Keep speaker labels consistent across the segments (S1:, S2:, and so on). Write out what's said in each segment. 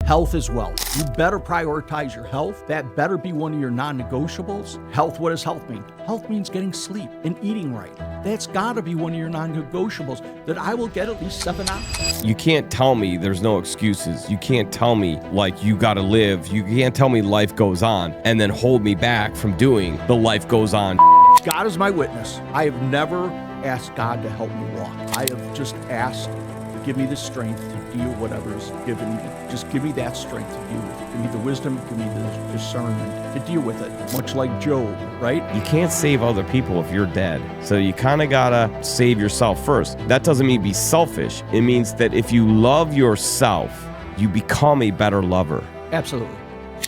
S1: Health is wealth. You better prioritize your health. That better be one of your non-negotiables. Health, what does health mean? Health means getting sleep and eating right. That's got to be one of your non-negotiables, that I will get at least 7 hours.
S2: You can't tell me there's no excuses. You can't tell me, like, you got to live. You can't tell me life goes on and then hold me back from doing the life goes on.
S1: God is my witness. I have never asked God to help me walk. I have just asked to give me the strength to deal with whatever's given me. Just give me that strength to deal with it. Give me the wisdom, give me the discernment to deal with it. Much like Job, right?
S2: You can't save other people if you're dead. So you kind of got to save yourself first. That doesn't mean be selfish. It means that if you love yourself, you become a better lover.
S1: Absolutely.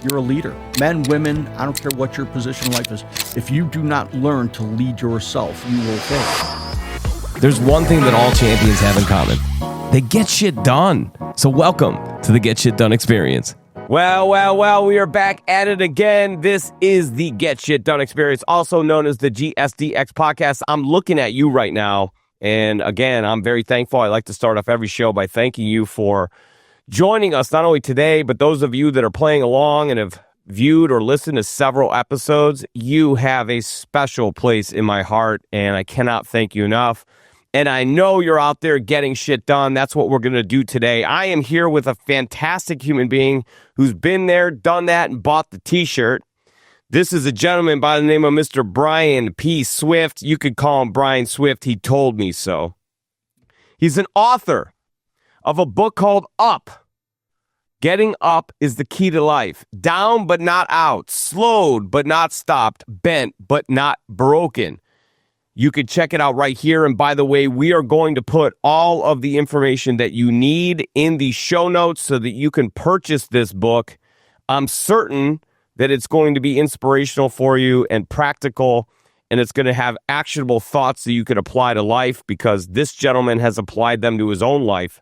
S1: You're a leader. Men, women, I don't care what your position in life is. If you do not learn to lead yourself, you will fail.
S2: There's one thing that all champions have in common. They get shit done. So welcome to the Get Shit Done experience. Well, we are back at it again. This is the Get Shit Done experience, also known as the GSDX podcast. I'm looking at you right now. And again, I'm very thankful. I like to start off every show by thanking you for joining us, not only today, but those of you that are playing along and have viewed or listened to several episodes. You have a special place in my heart, and I cannot thank you enough. And I know you're out there getting shit done. That's what we're going to do today. I am here with a fantastic human being who's been there, done that, and bought the t-shirt. This is a gentleman by the name of Mr. Brian P. Swift. You could call him Brian Swift. He told me so. He's an author of a book called Up. Getting up is the key to life. Down but not out. Slowed but not stopped. Bent but not broken. You could check it out right here. And by the way, we are going to put all of the information that you need in the show notes so that you can purchase this book. I'm certain that it's going to be inspirational for you and practical, and it's going to have actionable thoughts that you can apply to life because this gentleman has applied them to his own life.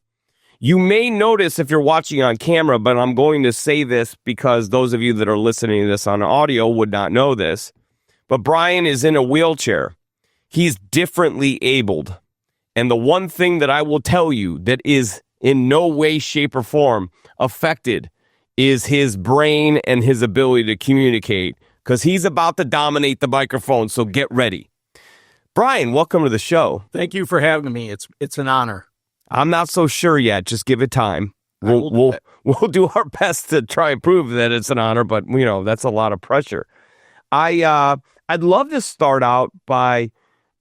S2: You may notice if you're watching on camera, but I'm going to say this because those of you that are listening to this on audio would not know this, but Brian is in a wheelchair. He's differently abled. And the one thing that I will tell you that is in no way, shape, or form affected is his brain and his ability to communicate, because he's about to dominate the microphone, so get ready. Brian, welcome to the show.
S1: Thank you for having me. It's an honor.
S2: I'm not so sure yet. Just give it time. We'll do our best to try and prove that it's an honor, but you know, that's a lot of pressure. I'd love to start out by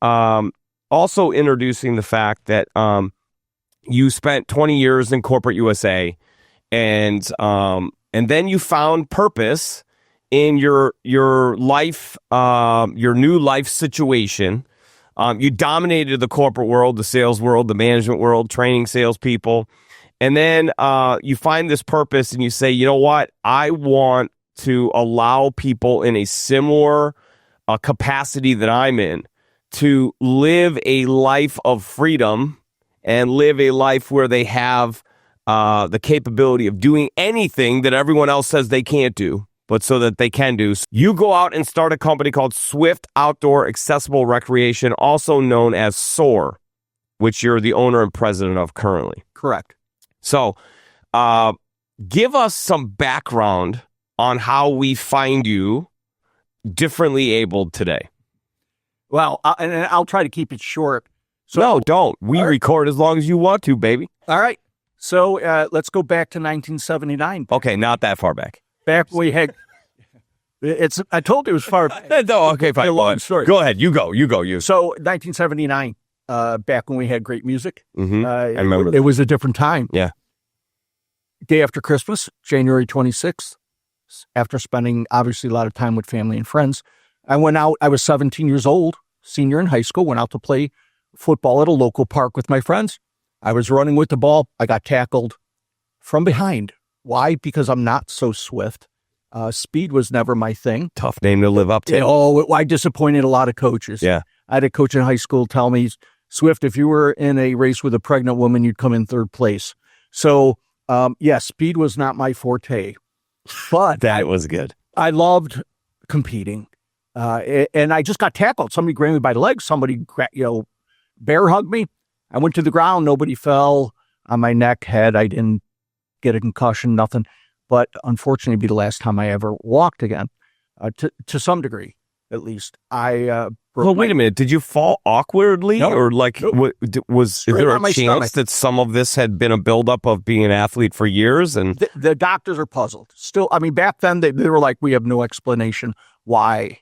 S2: also introducing the fact that you spent 20 years in corporate USA, and then you found purpose in your life, your new life situation. You dominated the corporate world, the sales world, the management world, training salespeople, and then you find this purpose, and you say, you know what, I want to allow people in a similar capacity that I'm in to live a life of freedom and live a life where they have the capability of doing anything that everyone else says they can't do, but so that they can do. You go out and start a company called Swift Outdoor Accessible Recreation, also known as SOAR, which you're the owner and president of currently.
S1: Correct.
S2: So give us some background on how we find you differently abled today.
S1: Well, and I'll try to keep it short. So,
S2: no, don't. We record as long as you want to, baby.
S1: All right. So let's go back to 1979.
S2: Okay, not that far back.
S1: Back when we had, I told you it was far.
S2: No, okay, fine.
S1: Long story.
S2: Go ahead. You go. So
S1: 1979, back when we had great music.
S2: Mm-hmm. I remember
S1: it was a different time.
S2: Yeah.
S1: Day after Christmas, January 26th, after spending obviously a lot of time with family and friends, I went out. I was 17 years old, senior in high school, went out to play football at a local park with my friends. I was running with the ball. I got tackled from behind. Why? Because I'm not so swift. Speed was never my thing.
S2: Tough name to live up to.
S1: I disappointed a lot of coaches.
S2: Yeah.
S1: I had a coach in high school tell me, Swift, if you were in a race with a pregnant woman, you'd come in third place. So, speed was not my forte. But
S2: that was good.
S1: I loved competing. And I just got tackled. Somebody grabbed me by the legs. Somebody, bear hugged me. I went to the ground. Nobody fell on my neck, head. I didn't get a concussion, nothing. but unfortunately, it'd be the last time I ever walked again, to some degree, at least.
S2: Well, wait a minute. Did you fall awkwardly, or like, is there a chance that some of this had been a buildup of being an athlete for years? And
S1: the doctors are puzzled. Still, I mean, back then they were like, we have no explanation why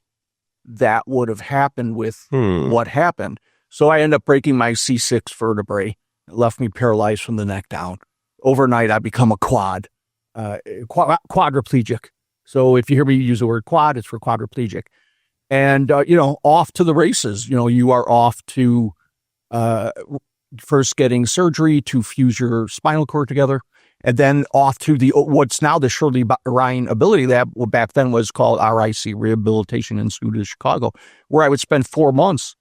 S1: that would have happened with what happened. So I ended up breaking my C6 vertebrae. It left me paralyzed from the neck down. Overnight, I become a quadriplegic. So if you hear me use the word quad, it's for quadriplegic. And, off to the races. You are off to first getting surgery to fuse your spinal cord together, and then off to what's now the Shirley Ryan Ability Lab, what back then was called RIC, Rehabilitation Institute of Chicago, where I would spend 4 months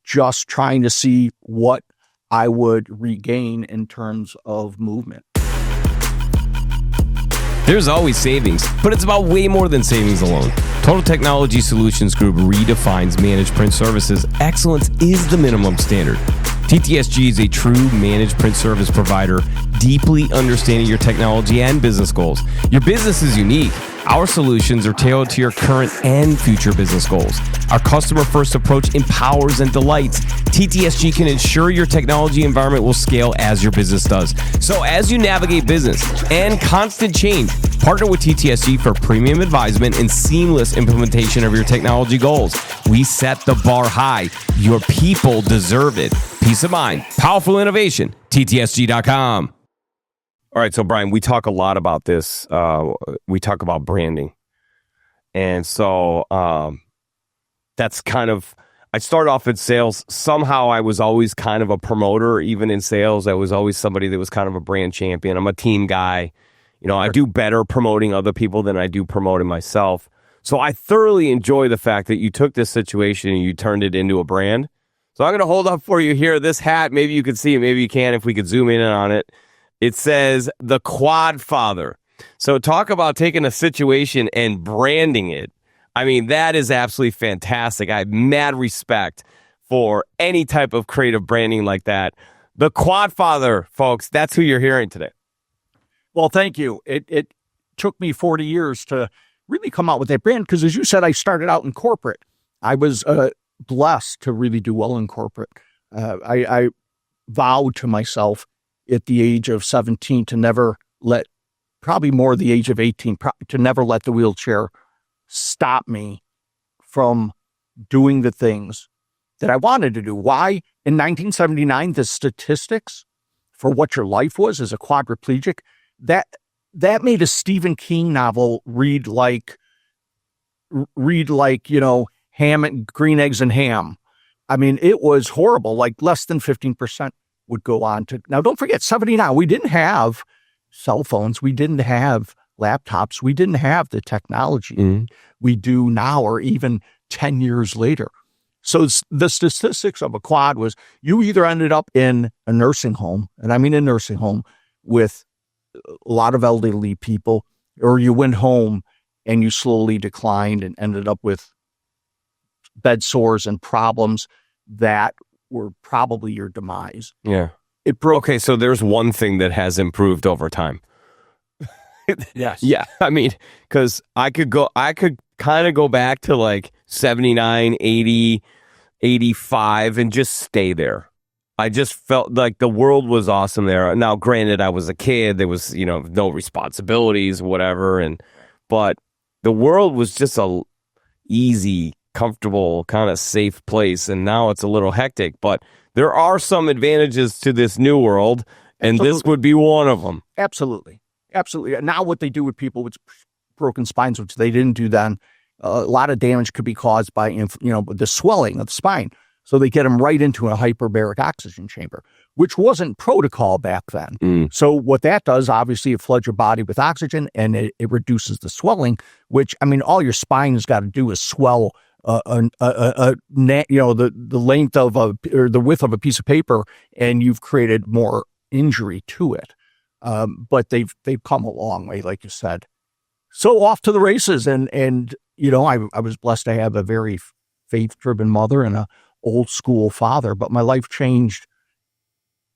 S1: just trying to see what I would regain in terms of movement.
S2: There's always savings, but it's about way more than savings alone. Total Technology Solutions Group redefines managed print services. Excellence is the minimum standard. TTSG is a true managed print service provider, deeply understanding your technology and business goals. Your business is unique. Our solutions are tailored to your current and future business goals. Our customer-first approach empowers and delights. TTSG can ensure your technology environment will scale as your business does. So as you navigate business and constant change, partner with TTSG for premium advisement and seamless implementation of your technology goals. We set the bar high. Your people deserve it. Peace of mind, powerful innovation, TTSG.com. All right, so Brian, we talk a lot about this. We talk about branding. And so that's kind of, I started off in sales. Somehow I was always kind of a promoter, even in sales. I was always somebody that was kind of a brand champion. I'm a team guy. I do better promoting other people than I do promoting myself. So I thoroughly enjoy the fact that you took this situation and you turned it into a brand. So I'm going to hold up for you here this hat. Maybe you can see it. Maybe you can if we could zoom in on it. It says the Quad Father. So talk about taking a situation and branding it. I mean, that is absolutely fantastic. I have mad respect for any type of creative branding like that. The Quad Father, folks, that's who you're hearing today.
S1: Well, thank you. It took me 40 years to really come out with that brand because, as you said, I started out in corporate. I was blessed to really do well in corporate. I vowed to myself at the age of 17 to never let, probably more the age of 18, to never let the wheelchair stop me from doing the things that I wanted to do. Why? In 1979, the statistics for what your life was as a quadriplegic, that made a Stephen King novel read like, ham and green eggs and ham. I mean, it was horrible. Like less than 15% would go on to, now don't forget, 79, we didn't have cell phones. We didn't have laptops. We didn't have the technology we do now, or even 10 years later. So the statistics of a quad was you either ended up in a nursing home, and I mean a nursing home with a lot of elderly people, or you went home and you slowly declined and ended up with bed sores and problems that were probably your demise.
S2: Yeah.
S1: It broke.
S2: Okay, so there's one thing that has improved over time.
S1: Yes.
S2: Yeah. I mean, because I could kind of go back to like 79, 80, 85 and just stay there. I just felt like the world was awesome there. Now, granted, I was a kid. There was, no responsibilities, whatever. But the world was just a easy, comfortable, kind of safe place. And now it's a little hectic. But there are some advantages to this new world. And Absolutely. This would be one of them.
S1: Absolutely. Absolutely. Now what they do with people with broken spines, which they didn't do then, a lot of damage could be caused by, the swelling of the spine. So they get them right into a hyperbaric oxygen chamber, which wasn't protocol back then. So what that does, obviously, it floods your body with oxygen and it reduces the swelling, which, I mean, all your spine has got to do is swell the length of or the width of a piece of paper, and you've created more injury to it. But they've come a long way, like you said. So off to the races, and I was blessed to have a very faith-driven mother and a old school father, but my life changed.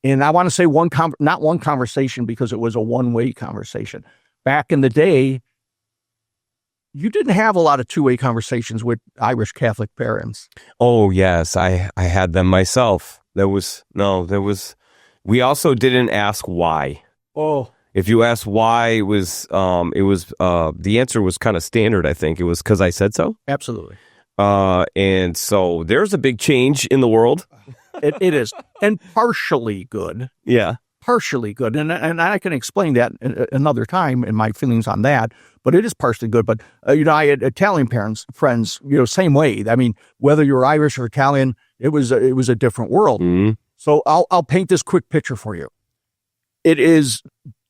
S1: And I want to say not one conversation, because it was a one-way conversation, back in the day, you didn't have a lot of two-way conversations with Irish Catholic parents.
S2: Oh, yes. I had them myself. We also didn't ask why.
S1: Oh.
S2: If you asked why, the answer was kind of standard, I think. It was because I said so.
S1: Absolutely.
S2: And so there's a big change in the world.
S1: It is. And partially good.
S2: Yeah.
S1: Partially good. And I can explain that another time and my feelings on that, but it is partially good. But, I had Italian friends, same way. I mean, whether you're Irish or Italian, it was a different world.
S2: Mm-hmm.
S1: So I'll paint this quick picture for you. It is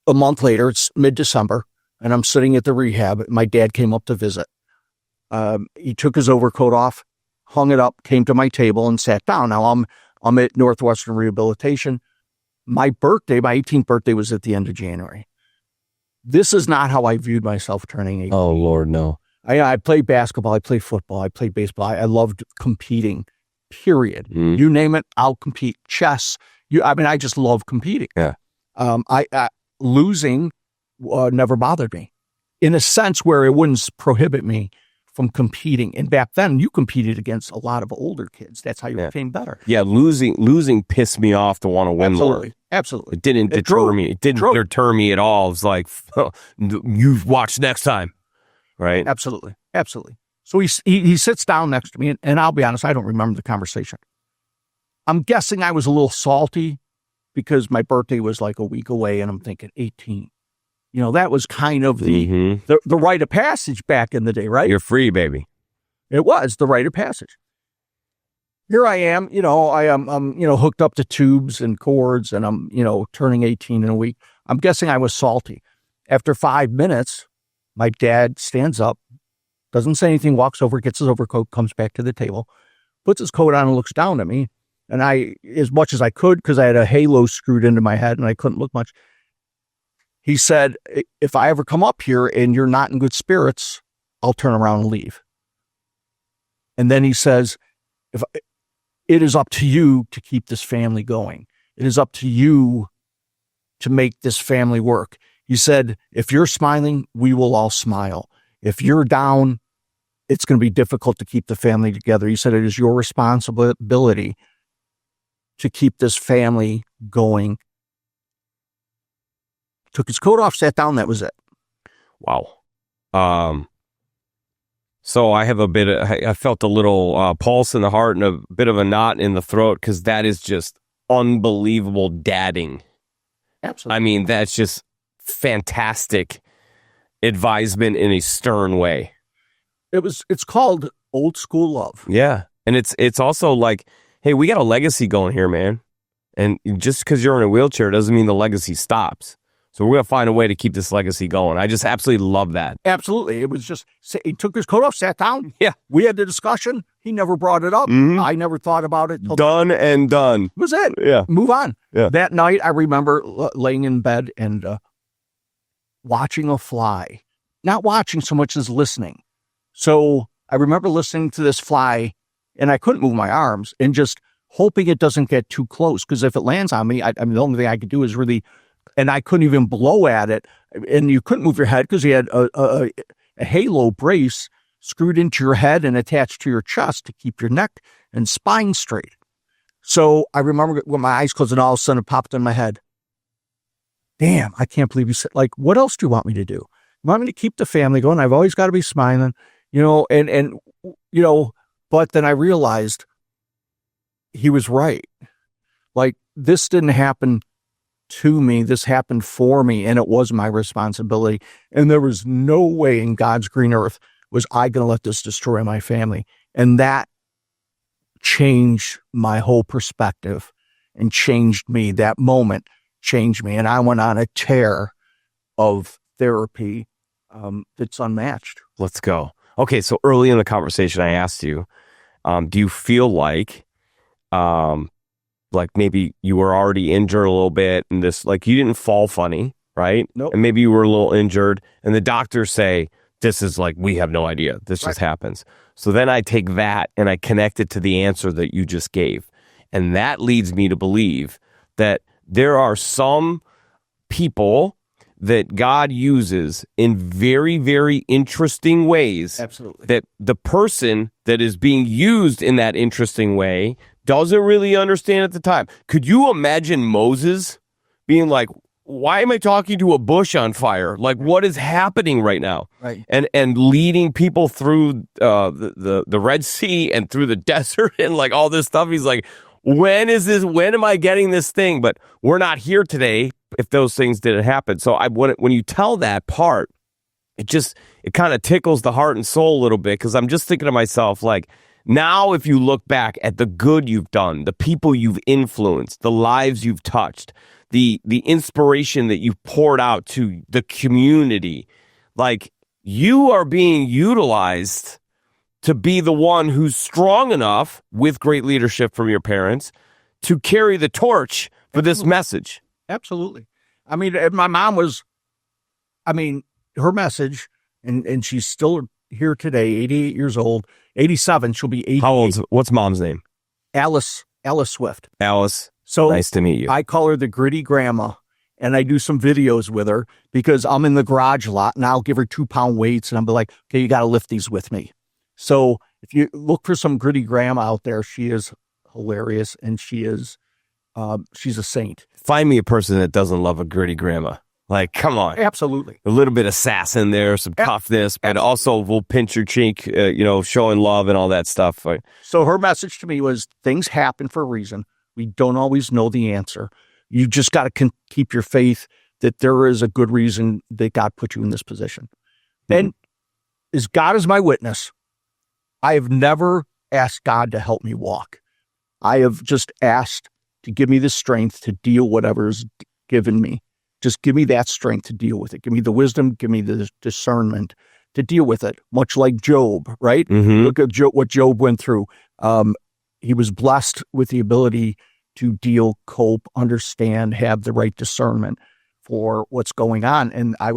S1: a month later. It's mid-December, and I'm sitting at the rehab. My dad came up to visit. He took his overcoat off, hung it up, came to my table, and sat down. Now I'm at Northwestern Rehabilitation. My 18th birthday was at the end of January. This is not how I viewed myself turning 18.
S2: Oh, Lord, no.
S1: I played basketball. I played football. I played baseball. I loved competing, period.
S2: Mm.
S1: You name it, I'll compete. Chess. I just love competing.
S2: Yeah.
S1: Losing never bothered me in a sense where it wouldn't prohibit me from competing. And back then, you competed against a lot of older kids. That's how you became better.
S2: Yeah, losing pissed me off to want to win more.
S1: Absolutely.
S2: It didn't deter me. It didn't deter me at all. It was like, you watch next time, right?
S1: Absolutely. So he sits down next to me, and I'll be honest, I don't remember the conversation. I'm guessing I was a little salty because my birthday was like a week away, and I'm thinking 18. That was kind of the rite of passage back in the day, right?
S2: You're free, baby.
S1: It was the rite of passage. Here I am, I'm hooked up to tubes and cords, and I'm, turning 18 in a week. I'm guessing I was salty. After 5 minutes, my dad stands up, doesn't say anything, walks over, gets his overcoat, comes back to the table, puts his coat on and looks down at me. And I, as much as I could, because I had a halo screwed into my head and I couldn't look much, he said, if I ever come up here and you're not in good spirits, I'll turn around and leave. And then he says, it is up to you to keep this family going. It is up to you to make this family work. He said, if you're smiling, we will all smile. If you're down, it's going to be difficult to keep the family together. He said, it is your responsibility to keep this family going. Took his coat off, sat down, that was it.
S2: Wow. So I have I felt a little pulse in the heart and a bit of a knot in the throat because that is just unbelievable dadding.
S1: Absolutely.
S2: I mean, that's just fantastic advisement in a stern way.
S1: It's called old school love.
S2: Yeah. And it's also like, hey, we got a legacy going here, man. And just because you're in a wheelchair doesn't mean the legacy stops. So we're going to find a way to keep this legacy going. I just absolutely love that.
S1: Absolutely. It was just, he took his coat off, sat down.
S2: Yeah.
S1: We had the discussion. He never brought it up.
S2: Mm-hmm.
S1: I never thought about it.
S2: Done and done.
S1: Was it?
S2: Yeah.
S1: Move on.
S2: Yeah.
S1: That night, I remember laying in bed and watching a fly. Not watching so much as listening. So I remember listening to this fly, and I couldn't move my arms, and just hoping it doesn't get too close. Because if it lands on me, I mean, the only thing I could do is really... And I couldn't even blow at it. And you couldn't move your head because you had a halo brace screwed into your head and attached to your chest to keep your neck and spine straight. So I remember when my eyes closed and all of a sudden it popped in my head. Damn, I can't believe you said, like, what else do you want me to do? You want me to keep the family going? I've always got to be smiling, but then I realized he was right. Like, this didn't happen to me, this happened for me, and it was my responsibility. And there was no way in God's green earth was I going to let this destroy my family. And that changed my whole perspective and changed me. That moment changed me. And I went on a tear of therapy that's unmatched.
S2: Let's go. Okay, so early in the conversation, I asked you, do you feel like maybe you were already injured a little bit and this, like, you didn't fall funny, right?
S1: Nope.
S2: And maybe you were a little injured and the doctors say, this is like, we have no idea. This just happens. So then I take that and I connect it to the answer that you just gave. And that leads me to believe that there are some people that God uses in very, very interesting ways.
S1: Absolutely.
S2: That the person that is being used in that interesting way doesn't really understand at the time. Could you imagine Moses being like, why am I talking to a bush on fire? Like, what is happening right now?
S1: Right.
S2: And leading people through the Red Sea and through the desert and like all this stuff. He's like, when am I getting this thing? But we're not here today if those things didn't happen. So when you tell that part, it kind of tickles the heart and soul a little bit, because I'm just thinking to myself, like, now if you look back at the good you've done, the people you've influenced, the lives you've touched, the inspiration that you've poured out to the community, like, you are being utilized to be the one who's strong enough, with great leadership from your parents, to carry the torch for this message.
S1: Absolutely. I mean, my mom was, her message, and she's still here today, 88 years old, 87, she'll be 88.
S2: How old? What's mom's name?
S1: Alice Swift.
S2: Alice.
S1: So
S2: nice to meet you.
S1: I call her the gritty grandma, and I do some videos with her because I'm in the garage a lot, and I'll give her 2-pound weights, and I'll be like, okay, you got to lift these with me. So if you look for some gritty grandma out there, she is hilarious, and she's a saint.
S2: Find me a person that doesn't love a gritty grandma. Like, come on.
S1: Absolutely.
S2: A little bit of sass in there, some toughness, but also we'll pinch your cheek, showing love and all that stuff.
S1: So her message to me was, things happen for a reason. We don't always know the answer. You just got to keep your faith that there is a good reason that God put you in this position. Mm-hmm. And as God is my witness, I have never asked God to help me walk. I have just asked to give me the strength to deal whatever's given me. Just give me that strength to deal with it. Give me the wisdom, give me the discernment to deal with it. Much like Job, right?
S2: Mm-hmm.
S1: Look at what Job went through. He was blessed with the ability to deal, cope, understand, have the right discernment for what's going on. And I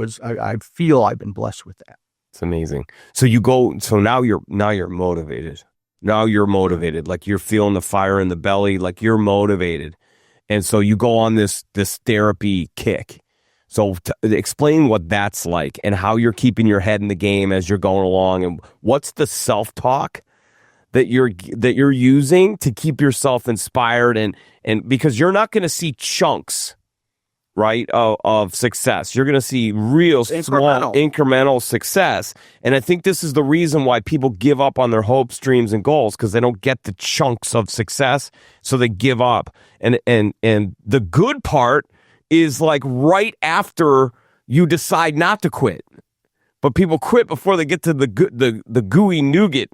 S1: feel I've been blessed with that.
S2: It's amazing. So now you're motivated. Now you're motivated. Like, you're feeling the fire in the belly, like you're motivated. And so you go on this therapy kick. So explain what that's like and how you're keeping your head in the game as you're going along, and what's the self-talk that you're using to keep yourself inspired, and because you're not going to see chunks, right, of success. You're going to see real small incremental success. And I think this is the reason why people give up on their hopes, dreams, and goals, because they don't get the chunks of success, so they give up. And the good part is, like, right after you decide not to quit. But people quit before they get to the gooey nougat.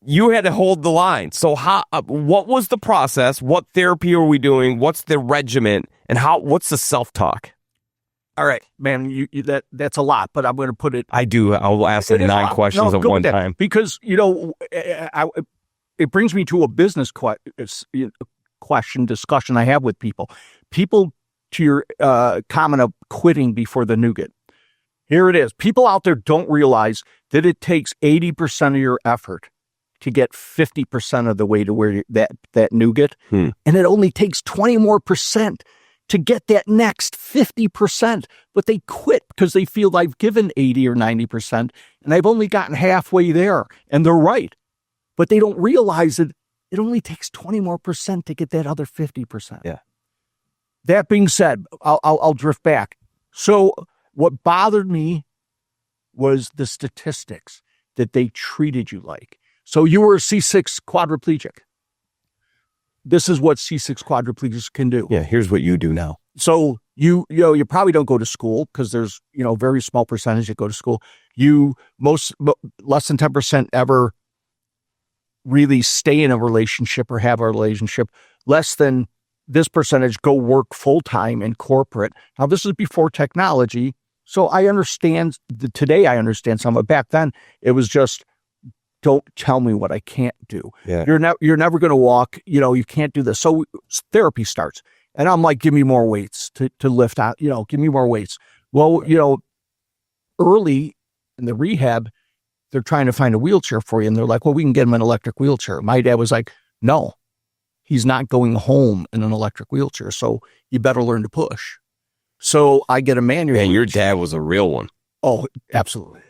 S2: You had to hold the line. So what was the process? What therapy are we doing? What's the regimen? And what's the self-talk?
S1: All right, man, that's a lot, but I'm going to put it.
S2: I do. I'll ask the 9 questions at one time.
S1: Because, it brings me to a business discussion I have with people. People, to your comment of quitting before the nougat. Here it is. People out there don't realize that it takes 80% of your effort to get 50% of the way to where that nougat. And it only takes 20 more percent to get that next 50%. But they quit because they feel I've given 80 or 90% and I've only gotten halfway there. And they're right. But they don't realize that it only takes 20 more percent to get that other 50%.
S2: Yeah.
S1: That being said, I'll drift back. So what bothered me was the statistics that they treated you like. So you were a C6 quadriplegic. This is what C6 quadriplegics can do.
S2: Yeah, here's what you do now.
S1: So you probably don't go to school, because there's very small percentage that go to school. Less than 10% ever really stay in a relationship or have a relationship. Less than this percentage go work full time in corporate. Now this is before technology, so I understand. Today I understand some, but back then it was just, don't tell me what I can't do.
S2: Yeah.
S1: You're never going to walk, you can't do this. So therapy starts, and I'm like, give me more weights to lift out, give me more weights. Well, early in the rehab, they're trying to find a wheelchair for you. And they're like, well, we can get him an electric wheelchair. My dad was like, no, he's not going home in an electric wheelchair. So you better learn to push. So I get a manual.
S2: Man, your dad was a real one.
S1: Oh, absolutely.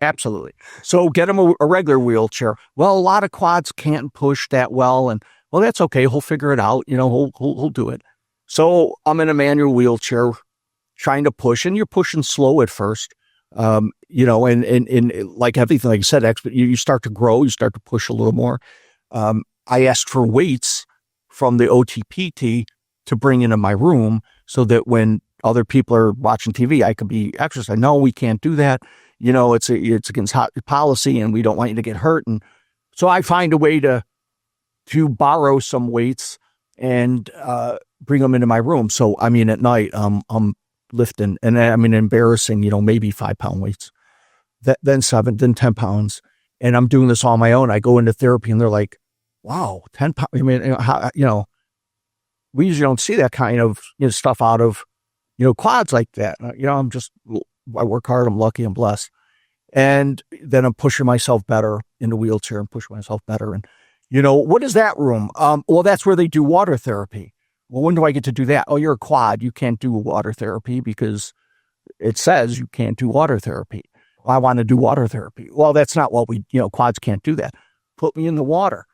S1: Absolutely. So get him a regular wheelchair. Well, a lot of quads can't push that well. And well, that's okay. He'll figure it out. He'll do it. So I'm in a manual wheelchair trying to push, and you're pushing slow at first. And like everything, like I said, you start to grow, you start to push a little more. I asked for weights from the OTPT to bring into my room so that when other people are watching TV, I could be exercising. No, we can't do that. It's against policy, and we don't want you to get hurt. And so I find a way to borrow some weights and bring them into my room. So at night, I'm lifting, and embarrassing, maybe 5-pound weights, then 7, then 10 pounds, and I'm doing this on my own. I go into therapy, and they're like, "Wow, 10 pounds." We usually don't see that kind of stuff out of quads like that. I work hard. I'm lucky. I'm blessed. And then I'm pushing myself better in the wheelchair and pushing myself better. And, what is that room? Well, that's where they do water therapy. Well, when do I get to do that? Oh, you're a quad. You can't do water therapy because it says you can't do water therapy. Well, I want to do water therapy. Well, that's not what quads can't do that. Put me in the water.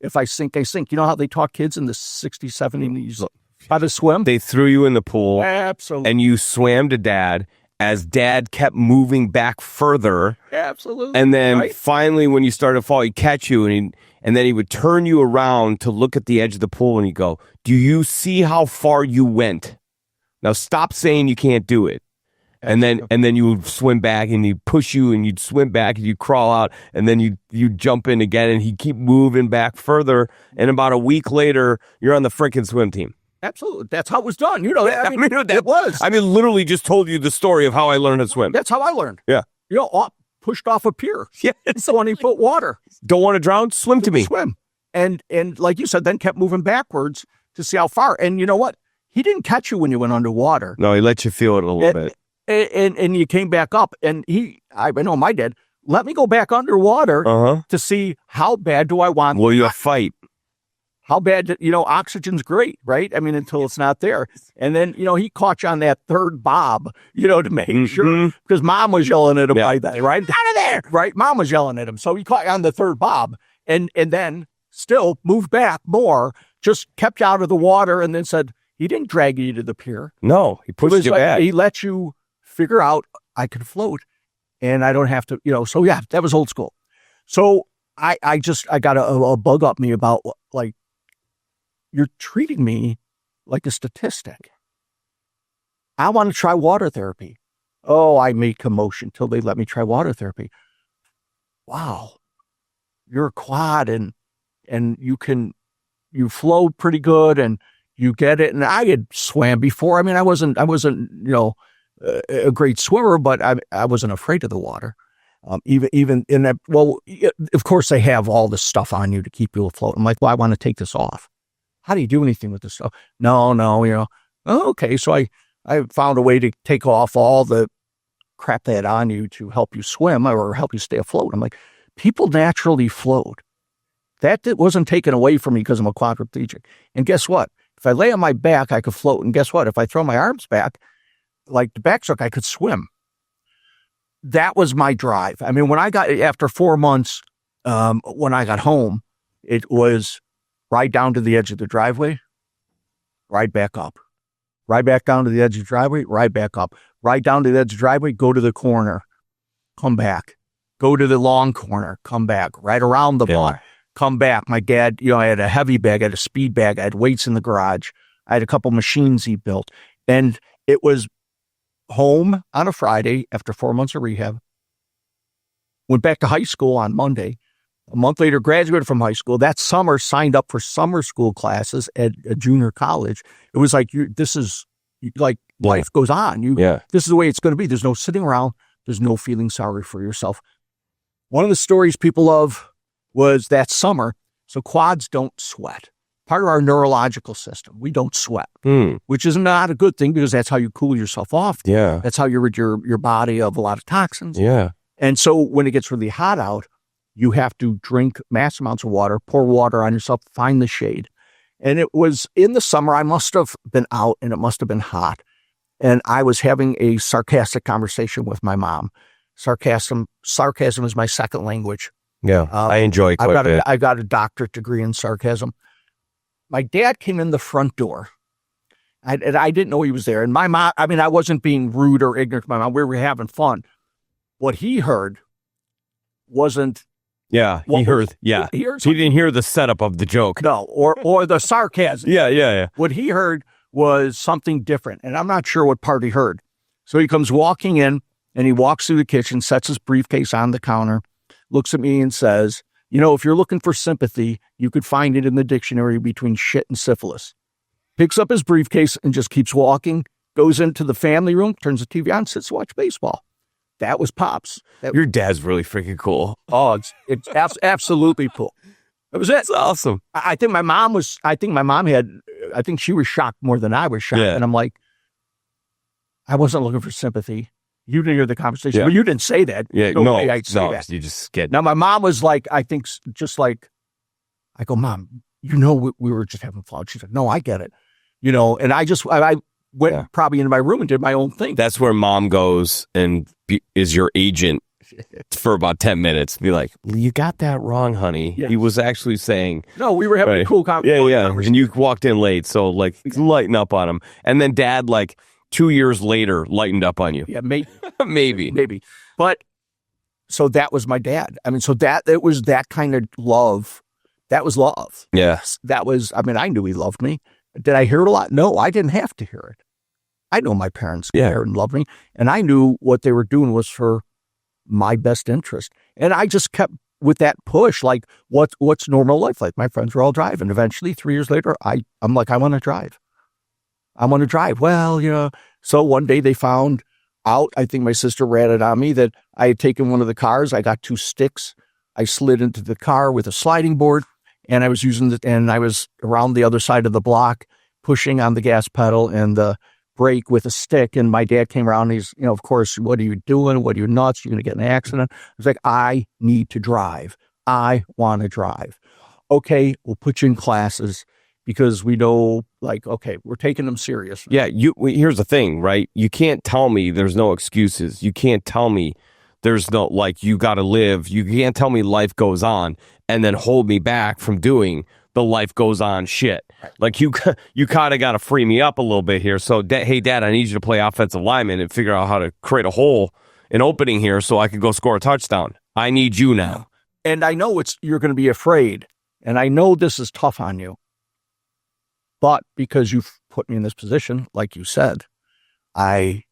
S1: If I sink, I sink. You know how they taught kids in the 60s, 70s how to swim?
S2: They threw you in the pool.
S1: Absolutely.
S2: And you swam to dad as dad kept moving back further.
S1: Absolutely.
S2: And then finally, when you started to fall, he'd catch you and then he would turn you around to look at the edge of the pool and he'd go, "Do you see how far you went? Now stop saying you can't do it." And then you would swim back and he'd push you and you'd swim back and you'd crawl out and then you'd jump in again and he'd keep moving back further. And about a week later, you're on the freaking swim team.
S1: Absolutely. That's how it was done. It was.
S2: Literally just told you the story of how I learned to swim.
S1: That's how I learned.
S2: Yeah.
S1: Pushed off a pier.
S2: Yeah.
S1: It's 20-foot water.
S2: Don't want to drown? Swim to me.
S1: Swim. And like you said, then kept moving backwards to see how far. And you know what? He didn't catch you when you went underwater.
S2: No, he let you feel it a little bit.
S1: And you came back up, and I know my dad, let me go back underwater to see how bad do I want.
S2: Will you fight?
S1: How bad, oxygen's great, right? Until it's not there. And then, he caught you on that third bob, to make sure, because mom was yelling at him by that, right? Out of there, right? Mom was yelling at him. So he caught you on the third bob and then still moved back more, just kept you out of the water and then said, he didn't drag you to the pier.
S2: No, he pushed you back.
S1: He let you figure out I can float and I don't have to, so yeah, that was old school. So I got a bug up me about like, you're treating me like a statistic. I want to try water therapy. Oh, I made commotion till they let me try water therapy. Wow. You're a quad and you flow pretty good and you get it. And I had swam before. I wasn't, a great swimmer, but I wasn't afraid of the water. Even in that, of course they have all this stuff on you to keep you afloat. I'm like, well, I want to take this off. How do you do anything with this stuff? No, okay. So I found a way to take off all the crap they had on you to help you swim or help you stay afloat. I'm like, people naturally float. That wasn't taken away from me because I'm a quadriplegic. And guess what? If I lay on my back, I could float. And guess what? If I throw my arms back, like the backstroke, I could swim. That was my drive. When I got, after 4 months, when I got home, it was right down to the edge of the driveway, right back up. Right back down to the edge of the driveway, right back up. Right down to the edge of the driveway, go to the corner, come back. Go to the long corner, come back. Right around the bar, come back. My dad, I had a heavy bag, I had a speed bag, I had weights in the garage. I had a couple machines he built. And it was home on a Friday after 4 months of rehab. Went back to high school on Monday. A month later, graduated from high school. That summer, signed up for summer school classes at a junior college. It was like, life goes on. This is the way it's going to be. There's no sitting around. There's no feeling sorry for yourself. One of the stories people love was that summer. So quads don't sweat. Part of our neurological system, we don't sweat, which is not a good thing because that's how you cool yourself off.
S2: Yeah.
S1: That's how you rid your body of a lot of toxins.
S2: Yeah.
S1: And so when it gets really hot out, you have to drink mass amounts of water, pour water on yourself, find the shade. And it was in the summer, I must have been out and it must have been hot. and I was having a sarcastic conversation with my mom. Sarcasm is my second language.
S2: Yeah, I enjoy it quite a bit.
S1: I've got a doctorate degree in sarcasm. My dad came in the front door, and I didn't know he was there. And my mom, I mean, I wasn't being rude or ignorant to my mom. We were having fun. What he heard wasn't.
S2: Yeah, he heard. Yeah, he didn't hear the setup of the joke.
S1: No, or the sarcasm.
S2: Yeah.
S1: What he heard was something different, and I'm not sure what part he heard. So he comes walking in, and he walks through the kitchen, sets his briefcase on the counter, looks at me and says, you know, if you're looking for sympathy, you could find it in the dictionary between shit and syphilis. Picks up his briefcase and just keeps walking, goes into the family room, turns the TV on, sits to watch baseball. That was Pops.
S2: Your dad's really freaking cool.
S1: Oh, it's absolutely cool. That was it.
S2: It's awesome.
S1: I think she was shocked more than I was shocked.
S2: Yeah.
S1: And I'm like, I wasn't looking for sympathy. You didn't hear the conversation, but you didn't say that.
S2: Yeah,
S1: no, I'd say that.
S2: You just get.
S1: Now, my mom was like, I think just like, I go, Mom, you know, we were just having fun. She said, no, I get it. You know, and I went probably into my room and did my own thing.
S2: That's where Mom goes and is your agent for about 10 minutes. Be like, you got that wrong, honey.
S1: Yes.
S2: He was actually saying.
S1: No, we were having a cool conversation.
S2: Yeah. And you walked in late, so like lighten up on him. And then Dad, like 2 years later, lightened up on you.
S1: Yeah, maybe.
S2: maybe.
S1: But so that was my dad. I mean, so it was that kind of love. That was love.
S2: Yeah.
S1: That was, I mean, I knew he loved me. Did I hear it a lot? No, I didn't have to hear it. I know my parents cared and loved me, and I knew what they were doing was for my best interest. And I just kept with that push, like what's normal life like? My friends were all driving. Eventually, 3 years later, I'm like, I want to drive. Well, you know, so one day they found out, I think my sister ratted on me, that I had taken one of the cars. I got 2 sticks. I slid into the car with a sliding board, and I was and I was around the other side of the block, pushing on the gas pedal and the brake with a stick. And my dad came around and he's, you know, of course, what are you doing? What are you nuts? You're going to get in an accident. I was like, I need to drive. I want to drive. Okay, we'll put you in classes because we know, like, okay, we're taking them serious.
S2: Yeah, here's the thing, right? You can't tell me there's no excuses. You can't tell me there's no, like, you got to live. You can't tell me life goes on and then hold me back from doing the life goes on shit. Right. Like, you kind of got to free me up a little bit here. So, hey, Dad, I need you to play offensive lineman and figure out how to create a hole, an opening here so I can go score a touchdown. I need you now.
S1: And I know you're going to be afraid. And I know this is tough on you. But because you've put me in this position, like you said, I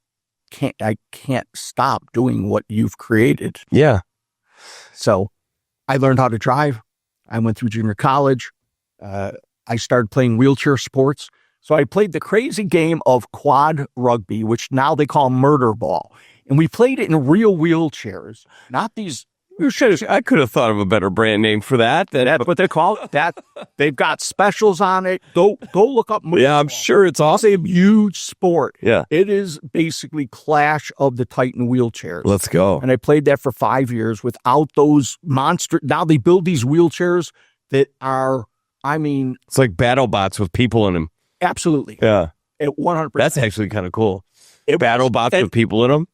S1: can't stop doing what you've created.
S2: Yeah.
S1: So I learned how to drive. I went through junior college. I started playing wheelchair sports. So I played the crazy game of quad rugby, which now they call murder ball. And we played it in real wheelchairs, not these.
S2: I could have thought of a better brand name for that.
S1: That's what they call it. That they've got specials on it. Go look up.
S2: Yeah, I'm sure it's awesome.
S1: It's a huge sport.
S2: Yeah,
S1: it is basically Clash of the Titan wheelchairs.
S2: Let's go.
S1: And I played that for 5 years without those monster. Now they build these wheelchairs that are, I mean,
S2: it's like battle bots with people in them.
S1: Absolutely.
S2: Yeah.
S1: At 100%.
S2: That's actually kind of cool. Battle bots with people in them.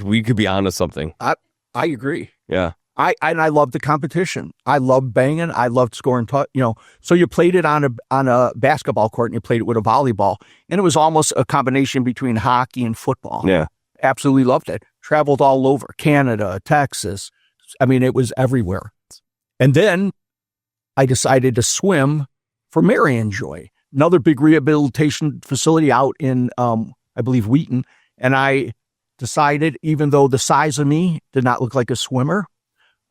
S2: We could be onto something.
S1: I agree.
S2: Yeah.
S1: I love the competition. I love banging. I loved scoring. So you played it on a basketball court and you played it with a volleyball, and it was almost a combination between hockey and football.
S2: Yeah.
S1: Absolutely loved it. Traveled all over Canada, Texas. I mean, it was everywhere. And then I decided to swim for Marion Joy, another big rehabilitation facility out in, I believe, Wheaton. And I decided, even though the size of me did not look like a swimmer,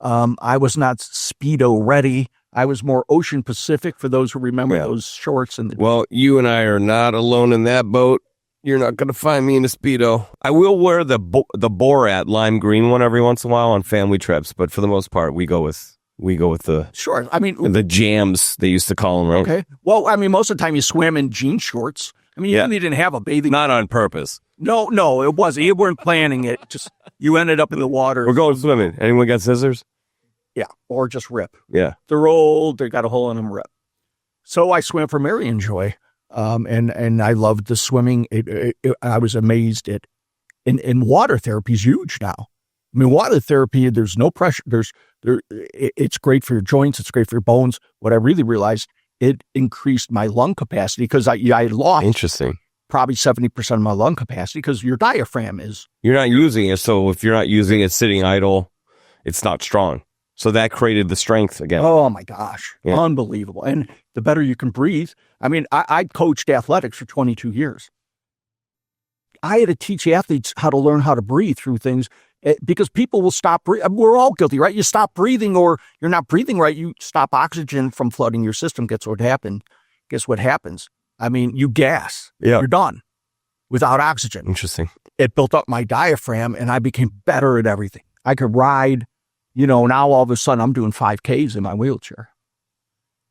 S1: I was not Speedo ready. I was more Ocean Pacific, for those who remember those shorts.
S2: Well, you and I are not alone in that boat. You're not going to find me in a Speedo. I will wear the Borat lime green one every once in a while on family trips, but for the most part, we go with the
S1: sure. I mean,
S2: the jams, they used to call them. Right?
S1: Okay. Well, I mean, most of the time you swim in jean shorts. I mean, you really didn't have a bathing.
S2: Not on purpose.
S1: No, it wasn't. You weren't planning it. Just you ended up in the water.
S2: We're going swimming. Anyone got scissors?
S1: Yeah, or just rip.
S2: Yeah,
S1: they're old. They got a hole in them. Rip. So I swam for Marion Joy. And I loved the swimming. I was amazed at, and water therapy is huge now. I mean, water therapy, there's no pressure. It's great for your joints. It's great for your bones. What I really realized, it increased my lung capacity because I lost
S2: Interesting.
S1: probably 70% of my lung capacity because your diaphragm is.
S2: You're not using it. So if you're not using it sitting idle, it's not strong. So that created the strength again.
S1: Oh my gosh.
S2: Yeah.
S1: Unbelievable. And the better you can breathe. I mean, I coached athletics for 22 years. I had to teach athletes how to learn how to breathe through things because people will stop breathing. We're all guilty, right? You stop breathing or you're not breathing right. You stop oxygen from flooding your system. Guess what happened? Guess what happens? I mean, you gas.
S2: Yeah.
S1: You're done without oxygen.
S2: Interesting.
S1: It built up my diaphragm and I became better at everything. I could ride, now all of a sudden I'm doing 5Ks in my wheelchair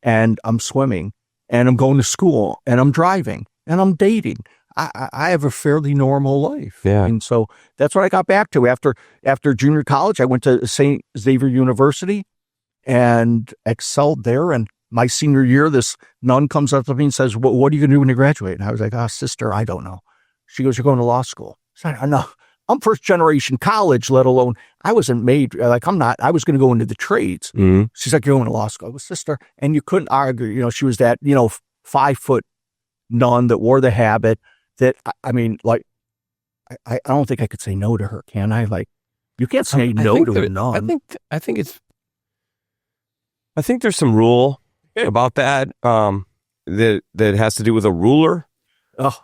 S1: and I'm swimming and I'm going to school and I'm driving and I'm dating. I have a fairly normal life.
S2: Yeah.
S1: And so that's what I got back to. After junior college, I went to St. Xavier University and excelled there. And my senior year, this nun comes up to me and says, what are you going to do when you graduate? And I was like, sister, I don't know. She goes, you're going to law school. I said, no, I'm first generation college, let alone I wasn't made like I'm not. I was going to go into the trades.
S2: Mm-hmm.
S1: She's like, you're going to law school. I go, sister. And you couldn't argue. She was that, 5-foot nun that wore the habit. That, I mean, like, I don't think I could say no to her, can I? Like, you can't say no to a nun.
S2: I think there's some rule about that, that has to do with a ruler.
S1: Oh,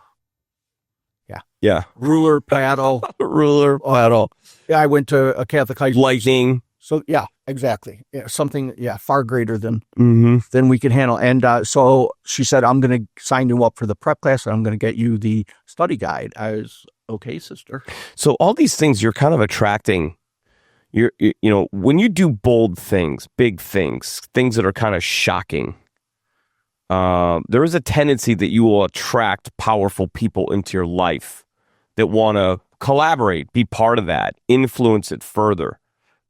S1: yeah.
S2: Yeah.
S1: Ruler, paddle.
S2: Ruler, paddle.
S1: Yeah, I went to a Catholic high school.
S2: Lightning.
S1: So, yeah, exactly. Yeah, something, far greater than
S2: Mm-hmm.
S1: we can handle. And so she said, I'm going to sign you up for the prep class and I'm going to get you the study guide. I was, okay, sister.
S2: So all these things you're kind of attracting. When you do bold things, big things that are kind of shocking, there is a tendency that you will attract powerful people into your life that want to collaborate, be part of that, influence it further.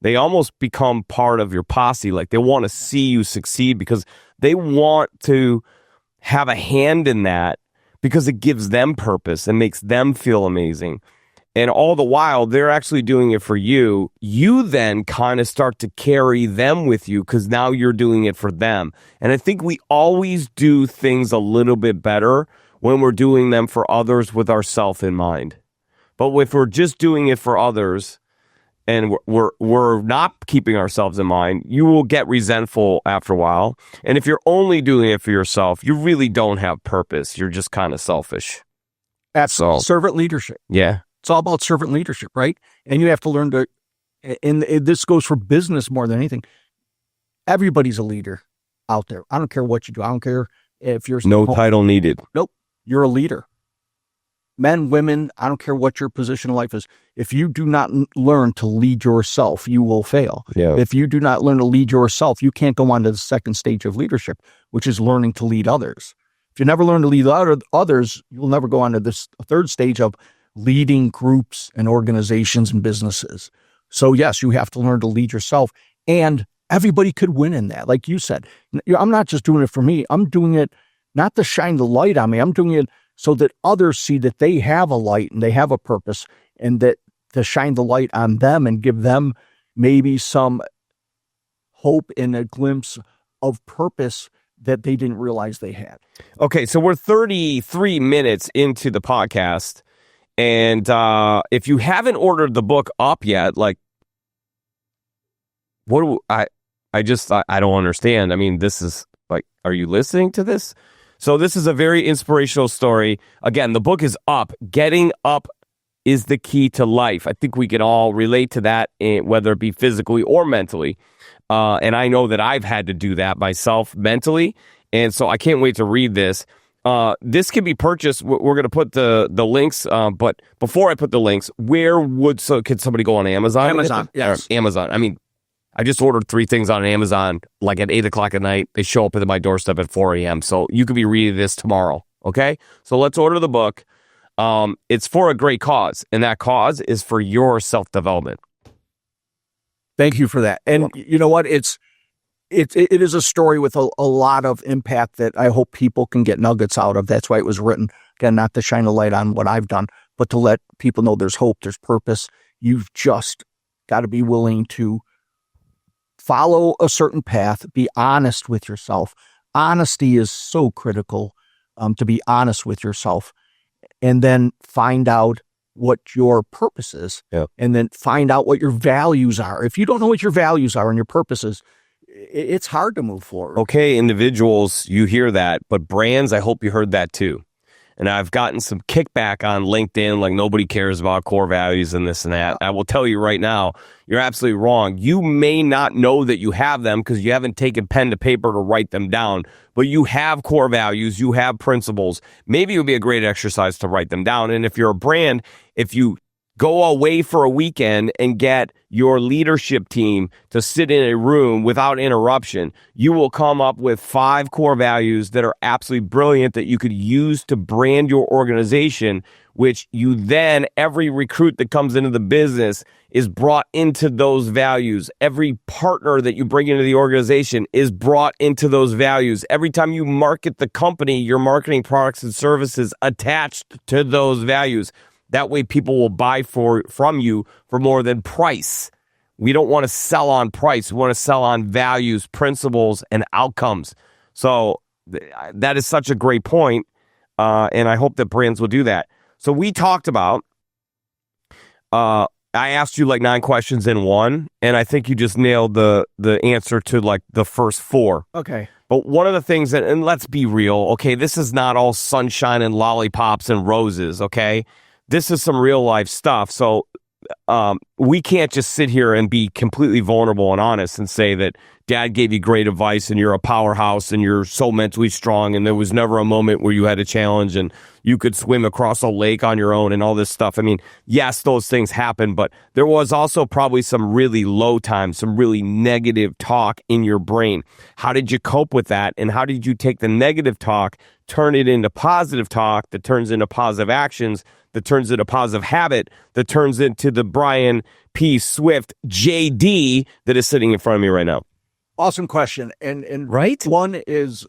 S2: They almost become part of your posse. Like they want to see you succeed because they want to have a hand in that because it gives them purpose and makes them feel amazing. And all the while, they're actually doing it for you. You then kind of start to carry them with you because now you're doing it for them. And I think we always do things a little bit better when we're doing them for others with ourselves in mind. But if we're just doing it for others and we're not keeping ourselves in mind, you will get resentful after a while. And if you're only doing it for yourself, you really don't have purpose. You're just kind of selfish.
S1: Absolutely. Servant leadership.
S2: Yeah.
S1: It's all about servant leadership, right? And you have to learn to, and this goes for business more than anything. Everybody's a leader out there. I don't care what you do. I don't care if you're...
S2: No title needed.
S1: Nope. You're a leader. Men, women, I don't care what your position in life is. If you do not learn to lead yourself, you will fail.
S2: Yeah.
S1: If you do not learn to lead yourself, you can't go on to the second stage of leadership, which is learning to lead others. If you never learn to lead others, you'll never go on to this third stage of leading groups and organizations and businesses. So yes, you have to learn to lead yourself, and everybody could win in that. Like you said, I'm not just doing it for me. I'm doing it not to shine the light on me. I'm doing it so that others see that they have a light and they have a purpose, and that to shine the light on them and give them maybe some hope and a glimpse of purpose that they didn't realize they had.
S2: Okay, so we're 33 minutes into the podcast. And if you haven't ordered the book up yet, like, what do I don't understand. I mean, this is like, are you listening to this? So this is a very inspirational story. Again, the book is up. Getting up is the key to life. I think we can all relate to that, whether it be physically or mentally. And I know that I've had to do that myself mentally. And so I can't wait to read this. This can be purchased. We're going to put the links. But before I put the links, could somebody go on Amazon?
S1: Amazon, yes.
S2: Amazon. I mean, I just ordered 3 things on Amazon, like at 8:00 at night. They show up at my doorstep at 4 a.m. So you could be reading this tomorrow. Okay. So let's order the book. It's for a great cause, and that cause is for your self-development.
S1: Thank you for that. And you know what? It's it is a story with a lot of impact that I hope people can get nuggets out of. That's why it was written. Again, not to shine a light on what I've done, but to let people know there's hope, there's purpose. You've just got to be willing to follow a certain path, be honest with yourself. Honesty is so critical, to be honest with yourself, and then find out what your purpose is, and then find out what your values are. If you don't know what your values are and your purposes, it's hard to move forward.
S2: Okay, individuals, you hear that, but brands, I hope you heard that too. And I've gotten some kickback on LinkedIn, like nobody cares about core values and this and that. I will tell you right now, you're absolutely wrong. You may not know that you have them because you haven't taken pen to paper to write them down, but you have core values, you have principles. Maybe it would be a great exercise to write them down. And if you're a brand, if you go away for a weekend and get your leadership team to sit in a room without interruption, you will come up with 5 core values that are absolutely brilliant that you could use to brand your organization, which you then, every recruit that comes into the business is brought into those values. Every partner that you bring into the organization is brought into those values. Every time you market the company, you're marketing products and services attached to those values. That way people will buy from you for more than price. We don't want to sell on price. We want to sell on values, principles, and outcomes. So that is such a great point, and I hope that brands will do that. So we talked about, I asked you like 9 questions in one, and I think you just nailed the answer to like the first 4.
S1: Okay.
S2: But one of the things that, and let's be real, okay, this is not all sunshine and lollipops and roses, okay? This is some real life stuff. So we can't just sit here and be completely vulnerable and honest and say that dad gave you great advice and you're a powerhouse and you're so mentally strong and there was never a moment where you had a challenge and you could swim across a lake on your own and all this stuff. I mean, yes, those things happen, but there was also probably some really low times, some really negative talk in your brain. How did you cope with that? And how did you take the negative talk, turn it into positive talk that turns into positive actions, that turns into positive habit, that turns into the Brian P. Swift JD that is sitting in front of me right now?
S1: Awesome question. And
S2: right?
S1: One is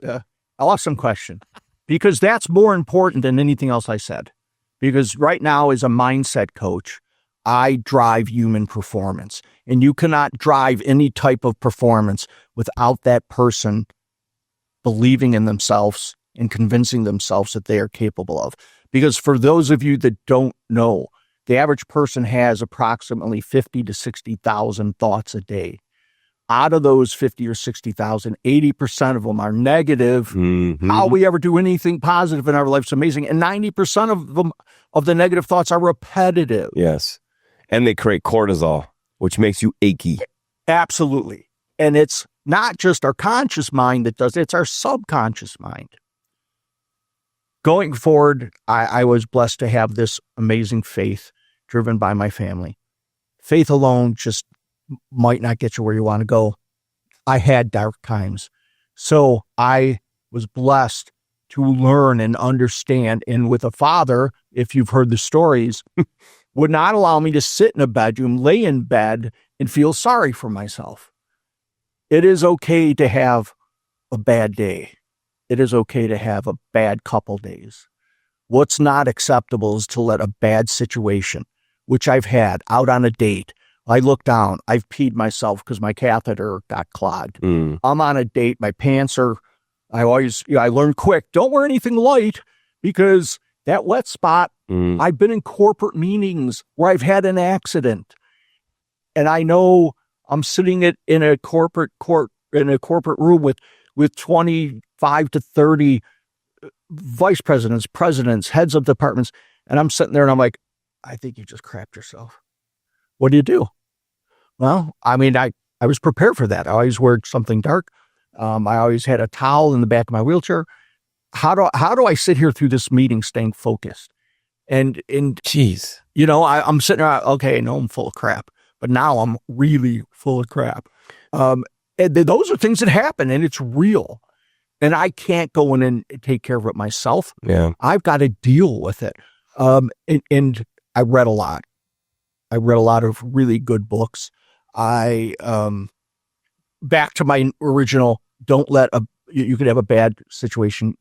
S1: awesome question, because that's more important than anything else I said. Because right now, as a mindset coach, I drive human performance, and you cannot drive any type of performance without that person believing in themselves and convincing themselves that they are capable of. Because for those of you that don't know, the average person has approximately 50 to 60,000 thoughts a day. Out of those 50 or 60,000, 80% of them are negative.
S2: Mm-hmm.
S1: How we ever do anything positive in our life is amazing. And 90% of them, of the negative thoughts, are repetitive.
S2: Yes. And they create cortisol, which makes you achy.
S1: Absolutely. And it's not just our conscious mind that does it, it's our subconscious mind. Going forward, I was blessed to have this amazing faith driven by my family. Faith alone just might not get you where you want to go. I had dark times. So I was blessed to learn and understand. And with a father, if you've heard the stories, would not allow me to sit in a bedroom, lay in bed, and feel sorry for myself. It is okay to have a bad day. It is okay to have a bad couple days. What's not acceptable is to let a bad situation, which I've had out on a date, I look down, I've peed myself because my catheter got clogged. I'm on a date, my pants are, I learn quick, don't wear anything light because that wet spot, I've been in corporate meetings where I've had an accident. And I know I'm sitting in a corporate room with 25 to 30 vice presidents, presidents, heads of departments. And I'm sitting there and I'm like, I think you just crapped yourself. What do you do? Well, I mean, I was prepared for that. I always wore something dark. I always had a towel in the back of my wheelchair. How do I sit here through this meeting staying focused? And
S2: jeez,
S1: I'm sitting there, okay, I know I'm full of crap, but now I'm really full of crap. And those are things that happen and it's real. And I can't go in and take care of it myself.
S2: Yeah.
S1: I've got to deal with it. And I read a lot. I read a lot of really good books. I back to my original, don't let you could have a bad situation.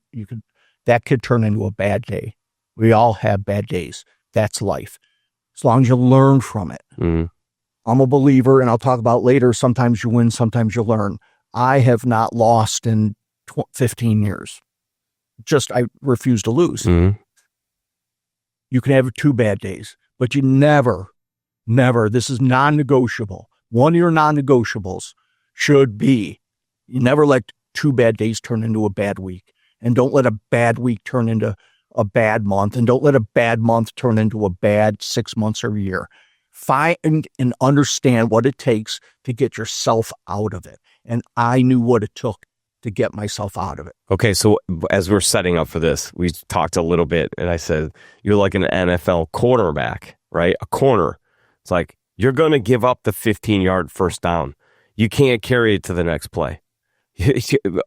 S1: That could turn into a bad day. We all have bad days. That's life. As long as you learn from it.
S2: Mm-hmm.
S1: I'm a believer, and I'll talk about later, sometimes you win, sometimes you learn. I have not lost in 15 years. I refuse to lose.
S2: Mm-hmm.
S1: You can have 2 bad days, but you never, this is non-negotiable. One of your non-negotiables should be, you never let 2 bad days turn into a bad week. And don't let a bad week turn into a bad month. And don't let a bad month turn into a bad 6 months or a year. Find and understand what it takes to get yourself out of it. And I knew what it took to get myself out of it.
S2: Okay, so as we're setting up for this, we talked a little bit, and I said, you're like an NFL cornerback, right? A corner. It's like, you're going to give up the 15-yard first down. You can't carry it to the next play.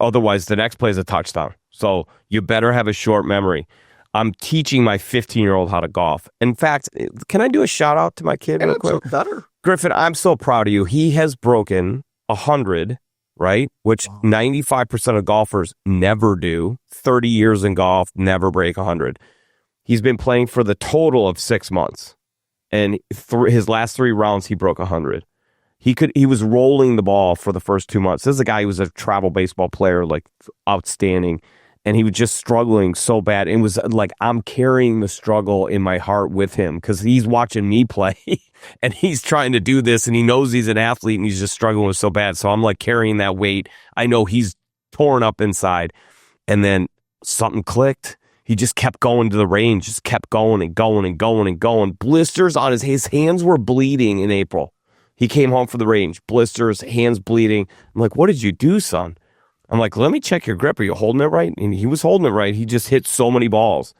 S2: Otherwise, the next play is a touchdown. So you better have a short memory. I'm teaching my 15-year-old how to golf. In fact, can I do a shout out to my kid real quick?
S1: Better.
S2: Griffin, I'm so proud of you. He has broken 100, right? Which 95% of golfers never do. 30 years in golf, never break 100. He's been playing for the total of 6 months. And his last 3 rounds, he broke 100. He was rolling the ball for the first 2 months. This is a guy who was a travel baseball player, like outstanding. And he was just struggling so bad. It was like, I'm carrying the struggle in my heart with him because he's watching me play and he's trying to do this and he knows he's an athlete and he's just struggling so bad. So I'm like carrying that weight. I know he's torn up inside. And then something clicked. He just kept going to the range, just kept going and going and going and going. Blisters on his hands were bleeding in April. He came home from the range, blisters, hands bleeding. I'm like, what did you do, son? I'm like, let me check your grip. Are you holding it right? And he was holding it right. He just hit so many balls.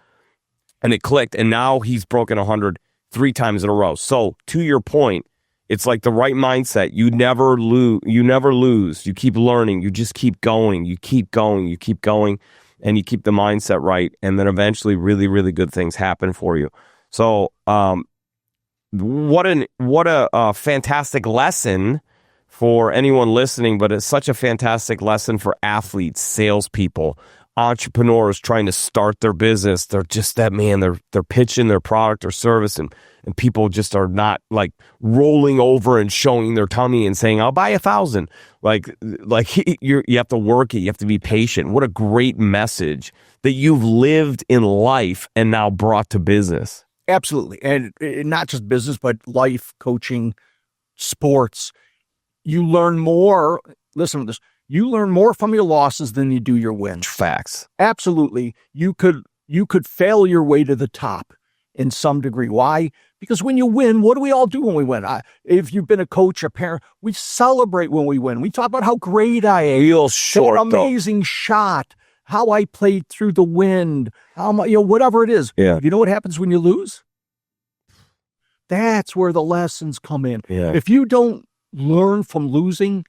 S2: And it clicked. And now he's broken 100 3 times in a row. So to your point, it's like the right mindset. You never lose. You keep learning. You just keep going. You keep going. You keep going. And you keep the mindset right. And then eventually really, really good things happen for you. So what a fantastic lesson for anyone listening, but it's such a fantastic lesson for athletes, salespeople, entrepreneurs trying to start their business. They're just that, man, they're pitching their product or service and people just are not like rolling over and showing their tummy and saying, I'll buy 1,000. Like you have to work it. You have to be patient. What a great message that you've lived in life and now brought to business.
S1: Absolutely. And not just business, but life, coaching, sports. You learn more. Listen to this. You learn more from your losses than you do your wins.
S2: Facts.
S1: Absolutely. You could fail your way to the top in some degree. Why? Because when you win, what do we all do when we win? If you've been a coach, a parent, we celebrate when we win. We talk about how great I am.
S2: Real short,
S1: an amazing shot. How I played through the wind. How whatever it is.
S2: Yeah.
S1: You know what happens when you lose? That's where the lessons come in.
S2: Yeah.
S1: If you don't learn from losing,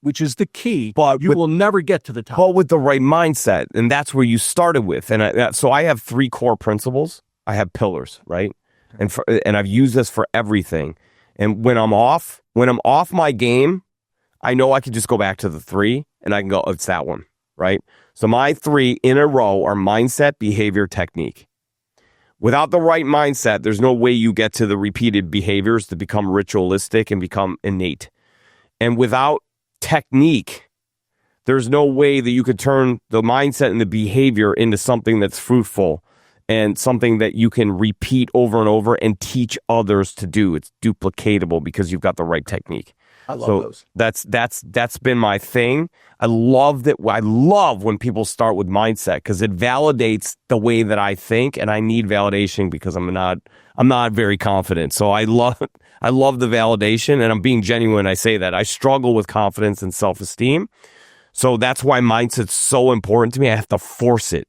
S1: which is the key, but you will never get to the top.
S2: But with the right mindset, and that's where you started with. And so I have 3 core principles. I have pillars, right? And I've used this for everything. And when I'm off my game, I know I can just go back to the 3 and I can go, it's that one, right? So my 3 in a row are mindset, behavior, technique. Without the right mindset, there's no way you get to the repeated behaviors to become ritualistic and become innate. And without technique, there's no way that you could turn the mindset and the behavior into something that's fruitful and something that you can repeat over and over and teach others to do. It's duplicatable because you've got the right technique.
S1: I love those.
S2: That's been my thing. I love when people start with mindset because it validates the way that I think, and I need validation because I'm not very confident. So I love the validation, and I'm being genuine. I say that I struggle with confidence and self-esteem. So that's why mindset's so important to me. I have to force it.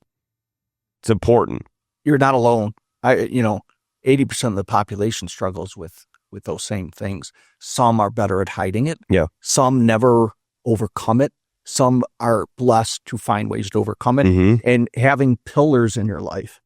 S2: It's important.
S1: You're not alone. 80% of the population struggles with those same things. Some are better at hiding it.
S2: Yeah.
S1: Some never overcome it. Some are blessed to find ways to overcome it.
S2: Mm-hmm.
S1: And having pillars in your life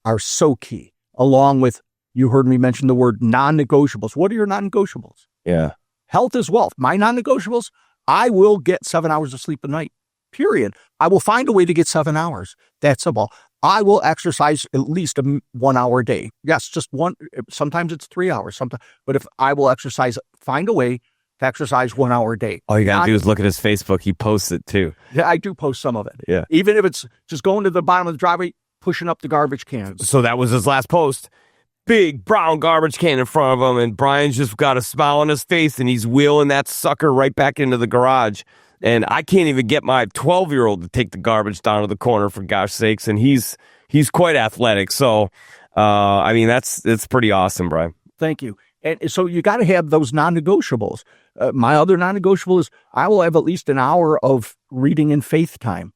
S1: are so key. Along with, you heard me mention the word non-negotiables. What are your non-negotiables?
S2: Yeah.
S1: Health is wealth. My non-negotiables I will get 7 hours of sleep a night, period. I will find a way to get 7 hours. That's simple. I will exercise at least 1 hour a day. Yes, just one. Sometimes it's 3 hours. But if I will exercise, find a way to exercise 1 hour a day.
S2: All you got to do is look at his Facebook. He posts it too.
S1: Yeah, I do post some of it.
S2: Yeah.
S1: Even if it's just going to the bottom of the driveway, pushing up the garbage cans.
S2: So that was his last post. Big brown garbage can in front of him, and Brian's just got a smile on his face, and he's wheeling that sucker right back into the garage. And I can't even get my 12-year-old to take the garbage down to the corner, for gosh sakes, and he's quite athletic. So, I mean, it's pretty awesome, Brian.
S1: Thank you. And so you got to have those non-negotiables. My other non-negotiable is I will have at least an hour of reading and faith time.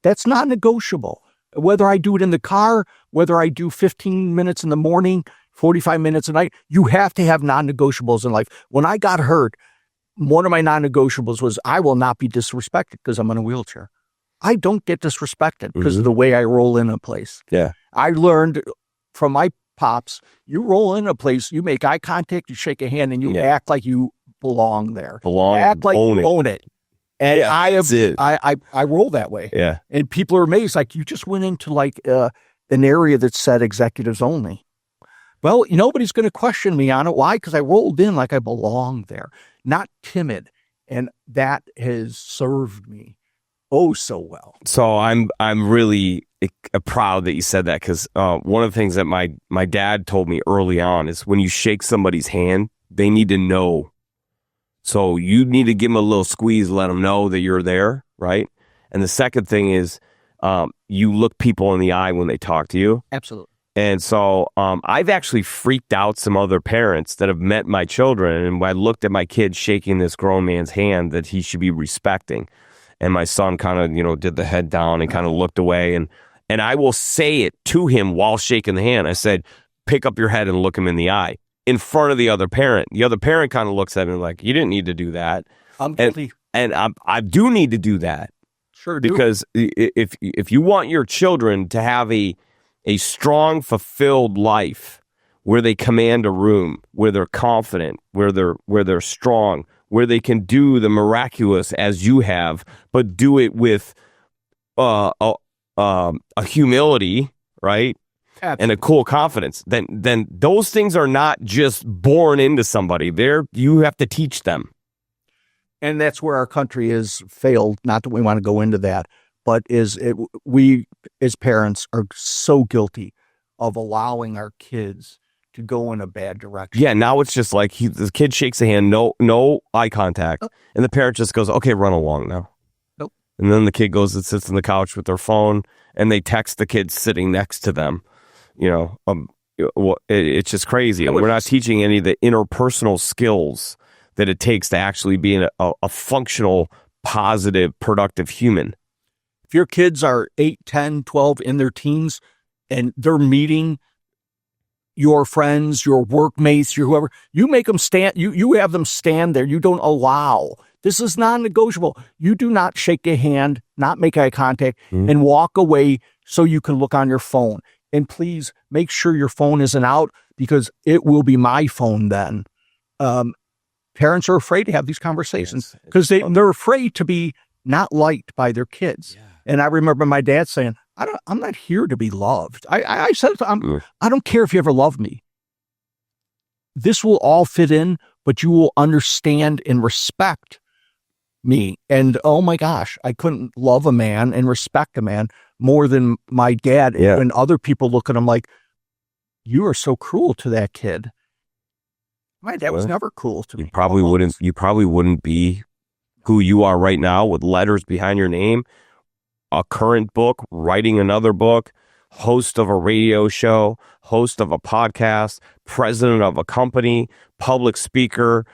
S1: That's not negotiable. Whether I do it in the car, whether I do 15 minutes in the morning, 45 minutes a night, you have to have non-negotiables in life. When I got hurt, one of my non-negotiables was I will not be disrespected because I'm in a wheelchair. I don't get disrespected because of the way I roll in a place.
S2: Yeah.
S1: I learned from my pops, you roll in a place, you make eye contact, you shake a hand, and you act like you belong there. Act like you own it. And I roll that way.
S2: Yeah.
S1: And people are amazed, like, you just went into like an area that said executives only. Well, nobody's going to question me on it. Why? Because I rolled in like I belong there, not timid. And that has served me so well.
S2: So I'm really proud that you said that, because one of the things that my dad told me early on is when you shake somebody's hand, they need to know. So you need to give them a little squeeze, let them know that you're there, right? And the second thing is you look people in the eye when they talk to you.
S1: Absolutely.
S2: And so I've actually freaked out some other parents that have met my children, and I looked at my kid shaking this grown man's hand that he should be respecting. And my son kind of, did the head down and kind of looked away. And I will say it to him while shaking the hand. I said, pick up your head and look him in the eye in front of the other parent. The other parent kind of looks at me like, you didn't need to do that.
S1: I'm guilty.
S2: And I do need to do that.
S1: Sure do.
S2: Because if you want your children to have a strong, fulfilled life where they command a room, where they're confident, where they're strong, where they can do the miraculous as you have, but do it with a humility, right? Absolutely. And a cool confidence, then those things are not just born into somebody. You have to teach them.
S1: And that's where our country has failed. Not that we want to go into that, but we as parents are so guilty of allowing our kids to go in a bad direction.
S2: Yeah, now it's just like the kid shakes a hand, no eye contact, and the parent just goes, "Okay, run along now."
S1: Nope.
S2: And then the kid goes and sits on the couch with their phone, and they text the kid sitting next to them. It's just crazy. We're not teaching any of the interpersonal skills that it takes to actually be a functional, positive, productive human.
S1: If your kids are 8, 10, 12 in their teens and they're meeting your friends, your workmates, your whoever, you make them stand, you have them stand there. You don't allow. This is non-negotiable. You do not shake a hand, not make eye contact, and walk away so you can look on your phone. And please make sure your phone isn't out, because it will be my phone then. Parents are afraid to have these conversations because they're afraid to be not liked by their kids. Yeah. And I remember my dad saying, I'm not here to be loved. I said, I don't care if you ever love me. This will all fit in, but you will understand and respect me. And oh my gosh, I couldn't love a man and respect a man more than my dad. Yeah. When other people look at him like, you are so cruel to that kid. My dad was never cool to me.
S2: You probably wouldn't be who you are right now with letters behind your name, a current book, writing another book, host of a radio show, host of a podcast, president of a company, public speaker,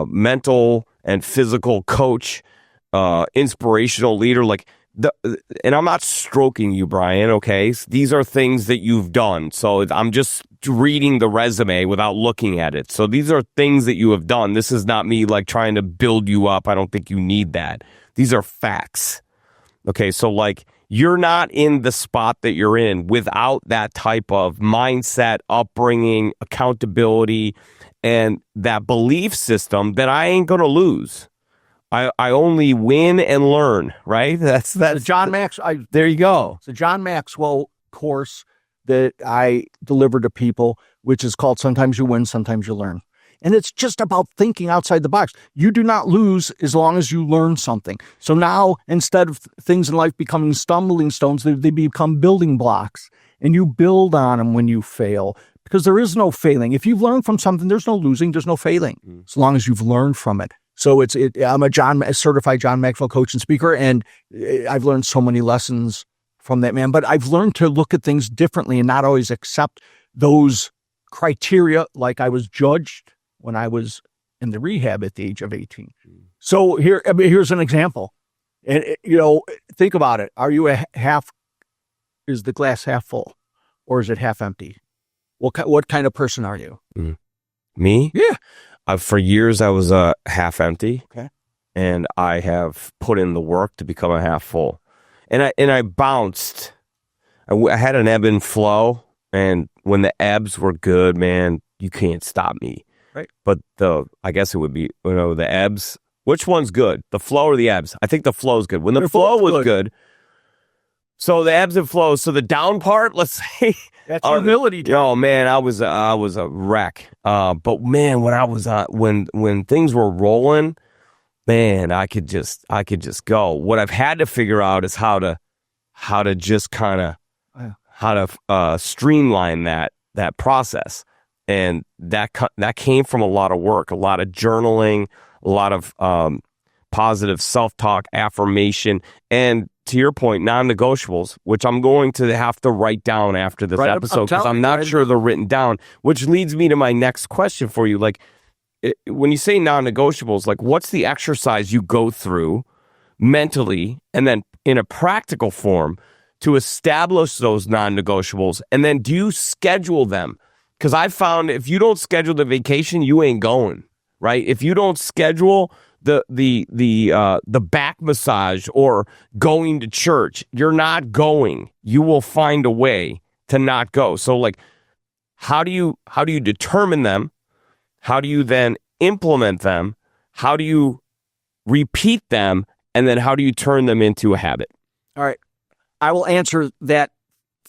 S2: mental and physical coach, inspirational leader. And I'm not stroking you, Brian, okay? These are things that you've done. So I'm just reading the resume without looking at it. So these are things that you have done. This is not me trying to build you up. I don't think you need that. These are facts. Okay, so you're not in the spot that you're in without that type of mindset, upbringing, accountability, and that belief system that I ain't going to lose. I only win and learn, right? That's
S1: the John
S2: there you go.
S1: It's the John Maxwell course that I deliver to people, which is called Sometimes You Win, Sometimes You Learn. And it's just about thinking outside the box. You do not lose as long as you learn something. So now, instead of things in life becoming stumbling stones, they become building blocks. And you build on them when you fail, because there is no failing. If you've learned from something, there's no losing, there's no failing, as long as you've learned from it. So I'm a certified John Maxwell coach and speaker, and I've learned so many lessons from that man. But I've learned to look at things differently and not always accept those criteria like I was judged when I was in the rehab at the age of 18. So here's an example. And, think about it. Are you is the glass half full or is it half empty? What kind of person are you?
S2: Me?
S1: Yeah.
S2: For years, I was half empty.
S1: Okay.
S2: And I have put in the work to become a half full. And I bounced. I had an ebb and flow. And when the ebbs were good, man, you can't stop me.
S1: Right.
S2: But I guess it would be, the ebbs. Which one's good? The flow or the ebbs? I think the flow's good. When the flow was good. So the ebbs and flows. So the down part, let's say.
S1: That's humility.
S2: Oh man, I was a wreck. But man, when I was when things were rolling, man, I could just go. What I've had to figure out is how to just kind of streamline that process, and that came from a lot of work, a lot of journaling, a lot of positive self-talk, affirmation, and to your point, non-negotiables, which I'm going to have to write down after this episode because I'm not sure they're written down, which leads me to my next question for you. Like, when you say non-negotiables, like, what's the exercise you go through mentally and then in a practical form to establish those non-negotiables? And then do you schedule them? Because I found if you don't schedule the vacation, you ain't going, right? If you don't schedule the back massage or going to church, you're not going. You will find a way to not go. So like, how do you determine them? How do you then implement them? How do you repeat them? And then how do you turn them into a habit?
S1: All right. I will answer that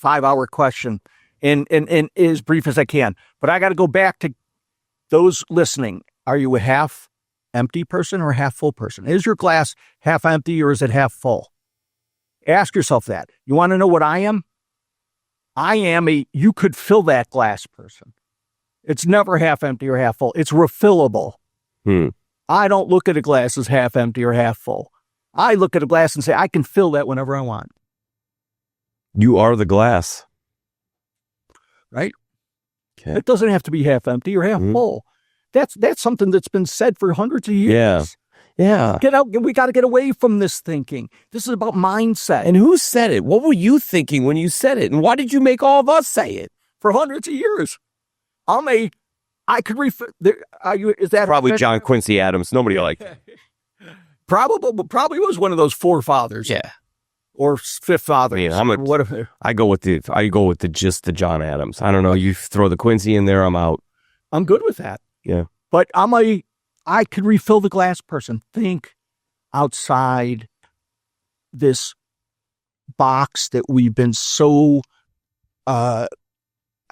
S1: 5-hour question in as brief as I can, but I got to go back to those listening. Are you a half empty person or a half full person? Is your glass half empty or is it half full? Ask yourself that. You want to know what I am? I am you could fill that glass person. It's never half empty or half full. It's refillable. I don't look at a glass as half empty or half full. I look at a glass and say, I can fill that whenever I want.
S2: You are the glass.
S1: Right?
S2: Okay.
S1: It doesn't have to be half empty or half full. That's something that's been said for hundreds of years.
S2: Yeah.
S1: Get out. We got to get away from this thinking. This is about mindset.
S2: And who said it? What were you thinking when you said it? And why did you make all of us say it?
S1: For hundreds of years. I could refer. Is that
S2: probably John Quincy Adams? Nobody liked it.
S1: Probably was one of those forefathers.
S2: Yeah.
S1: Or fifth fathers.
S2: I go with the John Adams. I don't know. You throw the Quincy in there, I'm out.
S1: I'm good with that.
S2: Yeah.
S1: But I could refill the glass person. Think outside this box that we've been so, I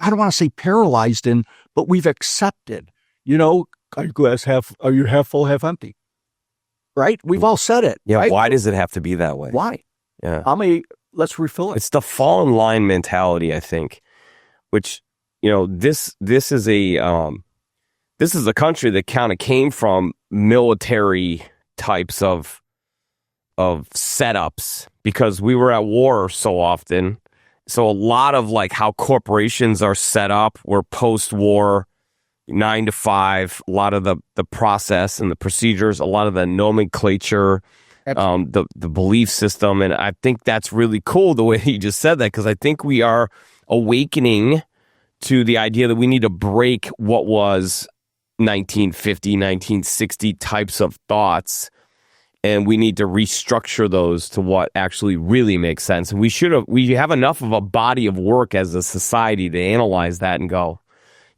S1: don't want to say paralyzed in, but we've accepted, are you half full, half empty? Right? We've all said it.
S2: Yeah.
S1: Right?
S2: Why does it have to be that way?
S1: Why?
S2: Yeah.
S1: Let's refill it.
S2: It's the fall in line mentality, I think, which, this is a country that kind of came from military types of setups because we were at war so often. So a lot of like how corporations are set up were post-war 9 to 5, a lot of the process and the procedures, a lot of the nomenclature, the belief system. And I think that's really cool the way you just said that, because I think we are awakening to the idea that we need to break what was 1950, 1960 types of thoughts, and we need to restructure those to what actually really makes sense. And we have enough of a body of work as a society to analyze that and go,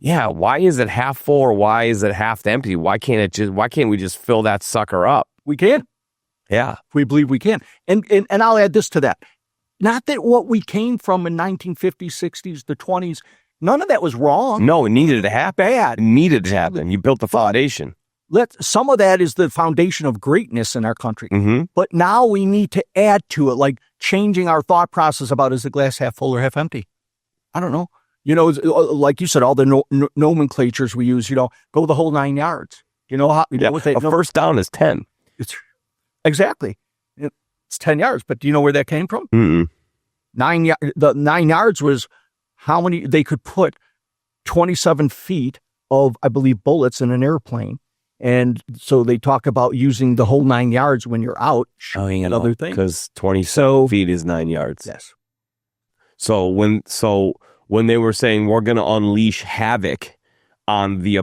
S2: Yeah, why is it half full or why is it half empty? Why can't we just fill that sucker up?
S1: We can.
S2: Yeah.
S1: We believe we can. And I'll add this to that. Not that what we came from in 1950s, 60s, the 20s, none of that was wrong.
S2: No, it needed to happen.
S1: Bad.
S2: It needed to happen. You built the foundation.
S1: Some of that is the foundation of greatness in our country.
S2: Mm-hmm.
S1: But now we need to add to it, like changing our thought process about, is the glass half full or half empty? I don't know. Like you said, all the nomenclatures we use, go the whole 9 yards. You know how?
S2: First down is 10.
S1: Exactly. It's 10 yards. But do you know where that came from?
S2: Mm-mm.
S1: The 9 yards was how many they could put 27 feet of, I believe, bullets in an airplane. And so they talk about using the whole 9 yards when you're out shooting at other things.
S2: Because 27 feet is 9 yards.
S1: Yes.
S2: So when they were saying we're going to unleash havoc on the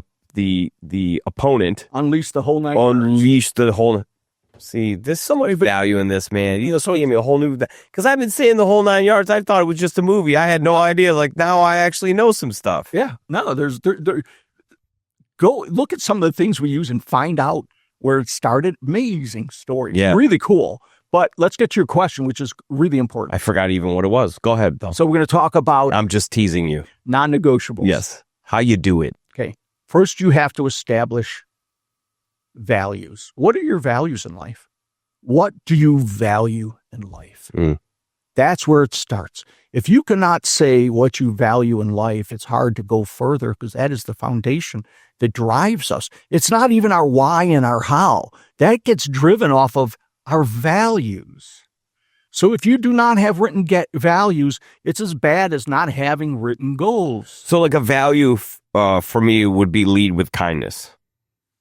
S2: opponent,
S1: unleash the whole 9 yards.
S2: See, there's so much value in this, man. Someone gave me a whole new, because I've been saying the whole 9 yards. I thought it was just a movie. I had no idea. Like, now I actually know some stuff.
S1: Yeah. No, go look at some of the things we use and find out where it started. Amazing story.
S2: Yeah.
S1: Really cool. But let's get to your question, which is really important.
S2: I forgot even what it was. Go ahead, though.
S1: So we're going to talk about...
S2: I'm just teasing you.
S1: Non-negotiables.
S2: Yes. How you do it.
S1: Okay. First, you have to establish values. What are your values in life? What do you value in life? That's where it starts. If you cannot say what you value in life, it's hard to go further, because that is the foundation that drives us. It's not even our why and our how. That gets driven off of our values. So if you do not have written values, it's as bad as not having written goals.
S2: So like a value for me would be lead with kindness.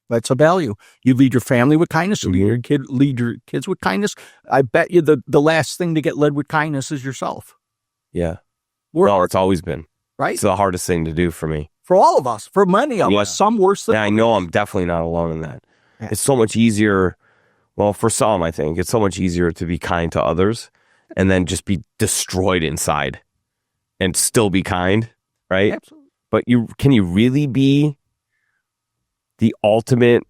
S1: That's a value. You lead your family with kindness. You lead your kids with kindness. I bet you the last thing to get led with kindness is yourself.
S2: Yeah. Well, it's always been.
S1: Right?
S2: It's the hardest thing to do for me.
S1: For all of us. For many of us. Some worse than others.
S2: I know I'm definitely not alone in that. Yeah. It's so much easier. Well, for some, I think it's so much easier to be kind to others and then just be destroyed inside and still be kind, right?
S1: Absolutely.
S2: But can you really be the ultimate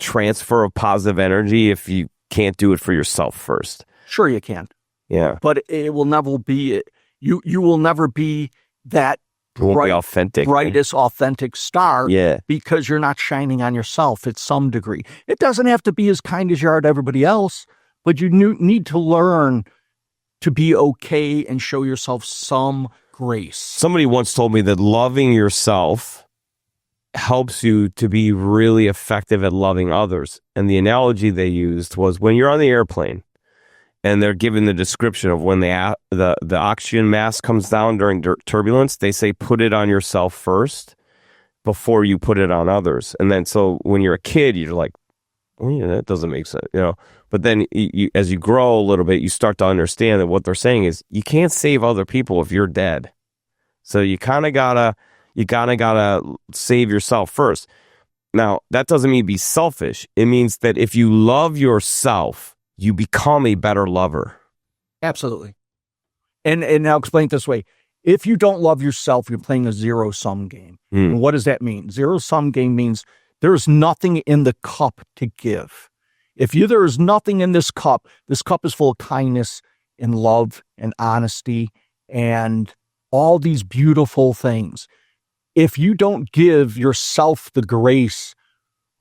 S2: transfer of positive energy if you can't do it for yourself first?
S1: Sure you can.
S2: Yeah.
S1: But it will never be, you will never be that brightest, authentic star, because you're not shining on yourself at some degree. It doesn't have to be as kind as you are to everybody else, but you need to learn to be okay and show yourself some grace.
S2: Somebody once told me that loving yourself helps you to be really effective at loving others. And the analogy they used was when you're on the airplane and they're given the description of when the oxygen mask comes down during turbulence, they say put it on yourself first before you put it on others. And then so when you're a kid, you're like, oh, yeah, that doesn't make sense, But then as you grow a little bit, you start to understand that what they're saying is you can't save other people if you're dead. So you kind of gotta save yourself first. Now, that doesn't mean be selfish. It means that if you love yourself, you become a better lover.
S1: Absolutely. And I'll explain it this way. If you don't love yourself, you're playing a zero-sum game. And what does that mean? Zero-sum game means there's nothing in the cup to give. If there is nothing in this cup is full of kindness and love and honesty and all these beautiful things. If you don't give yourself the grace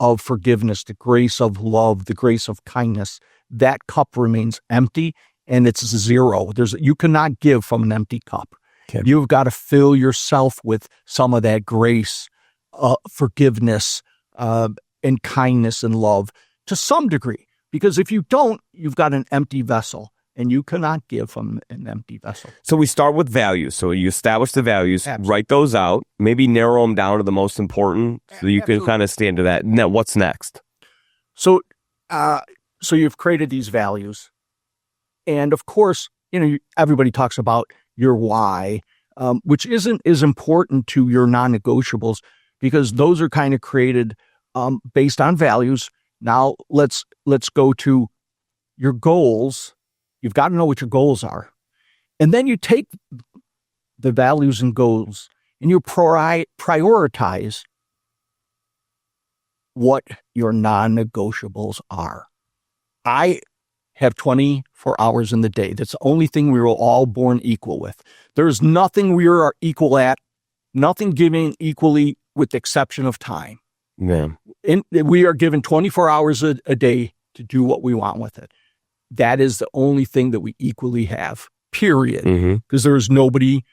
S1: of forgiveness, the grace of love, the grace of kindness, that cup remains empty and it's zero. You cannot give from an empty cup. Okay. You've got to fill yourself with some of that grace, forgiveness, and kindness and love to some degree. Because if you don't, you've got an empty vessel. And you cannot give from an empty vessel.
S2: So we start with values. So you establish the values, Absolutely. Write those out, maybe narrow them down to the most important so you Absolutely. Can kind of stand to that. Now, what's next?
S1: So you've created these values. And of course, everybody talks about your why, which isn't as important to your non-negotiables because those are kind of created based on values. Now let's go to your goals. You've got to know what your goals are. And then you take the values and goals and you prioritize what your non-negotiables are. I have 24 hours in the day. That's the only thing we were all born equal with. There's nothing we are equal at, nothing given equally with the exception of time.
S2: Yeah.
S1: And we are given 24 hours a day to do what we want with it. That is the only thing that we equally have, period. Because there is nobody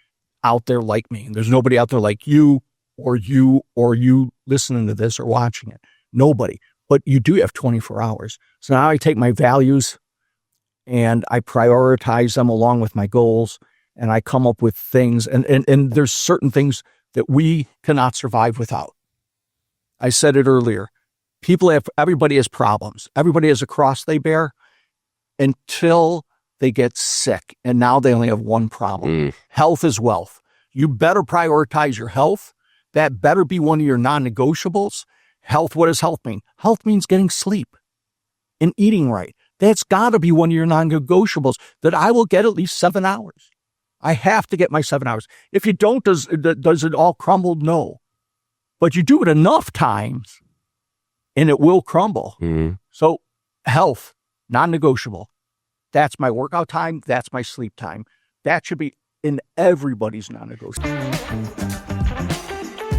S1: out there like me. There's nobody out there like you or you listening to this or watching it. Nobody. But you do have 24 hours. So now I take my values and I prioritize them along with my goals, and I come up with things. And there's certain things that we cannot survive without. I said it earlier. Everybody has problems. Everybody has a cross they bear until they get sick. And now they only have one problem. Health is wealth. You better prioritize your health. That better be one of your non-negotiables. Health, what does health mean? Health means getting sleep and eating right. That's got to be one of your non-negotiables, that I will get at least 7 hours. I have to get my 7 hours. If you don't, does it all crumble? No. But you do it enough times and it will crumble. So health, non-negotiable. That's my workout time. That's my sleep time. That should be in everybody's non-negotiable.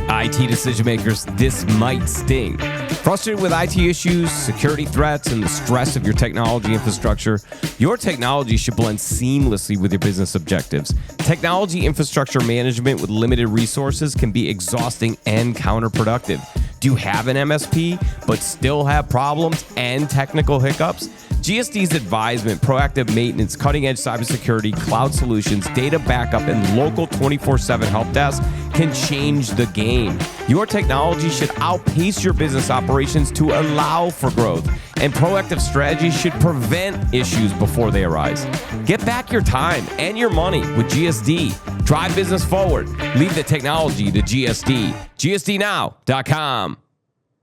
S2: IT decision makers, this might sting. Frustrated with IT issues, security threats, and the stress of your technology infrastructure, your technology should blend seamlessly with your business objectives. Technology infrastructure management with limited resources can be exhausting and counterproductive. Do you have an MSP but still have problems and technical hiccups? GSD's advisement, proactive maintenance, cutting-edge cybersecurity, cloud solutions, data backup, and local 24/7 help desk can change the game. Your technology should outpace your business operations to allow for growth, and proactive strategies should prevent issues before they arise. Get back your time and your money with GSD. Drive business forward. Leave the technology to GSD. GSDnow.com.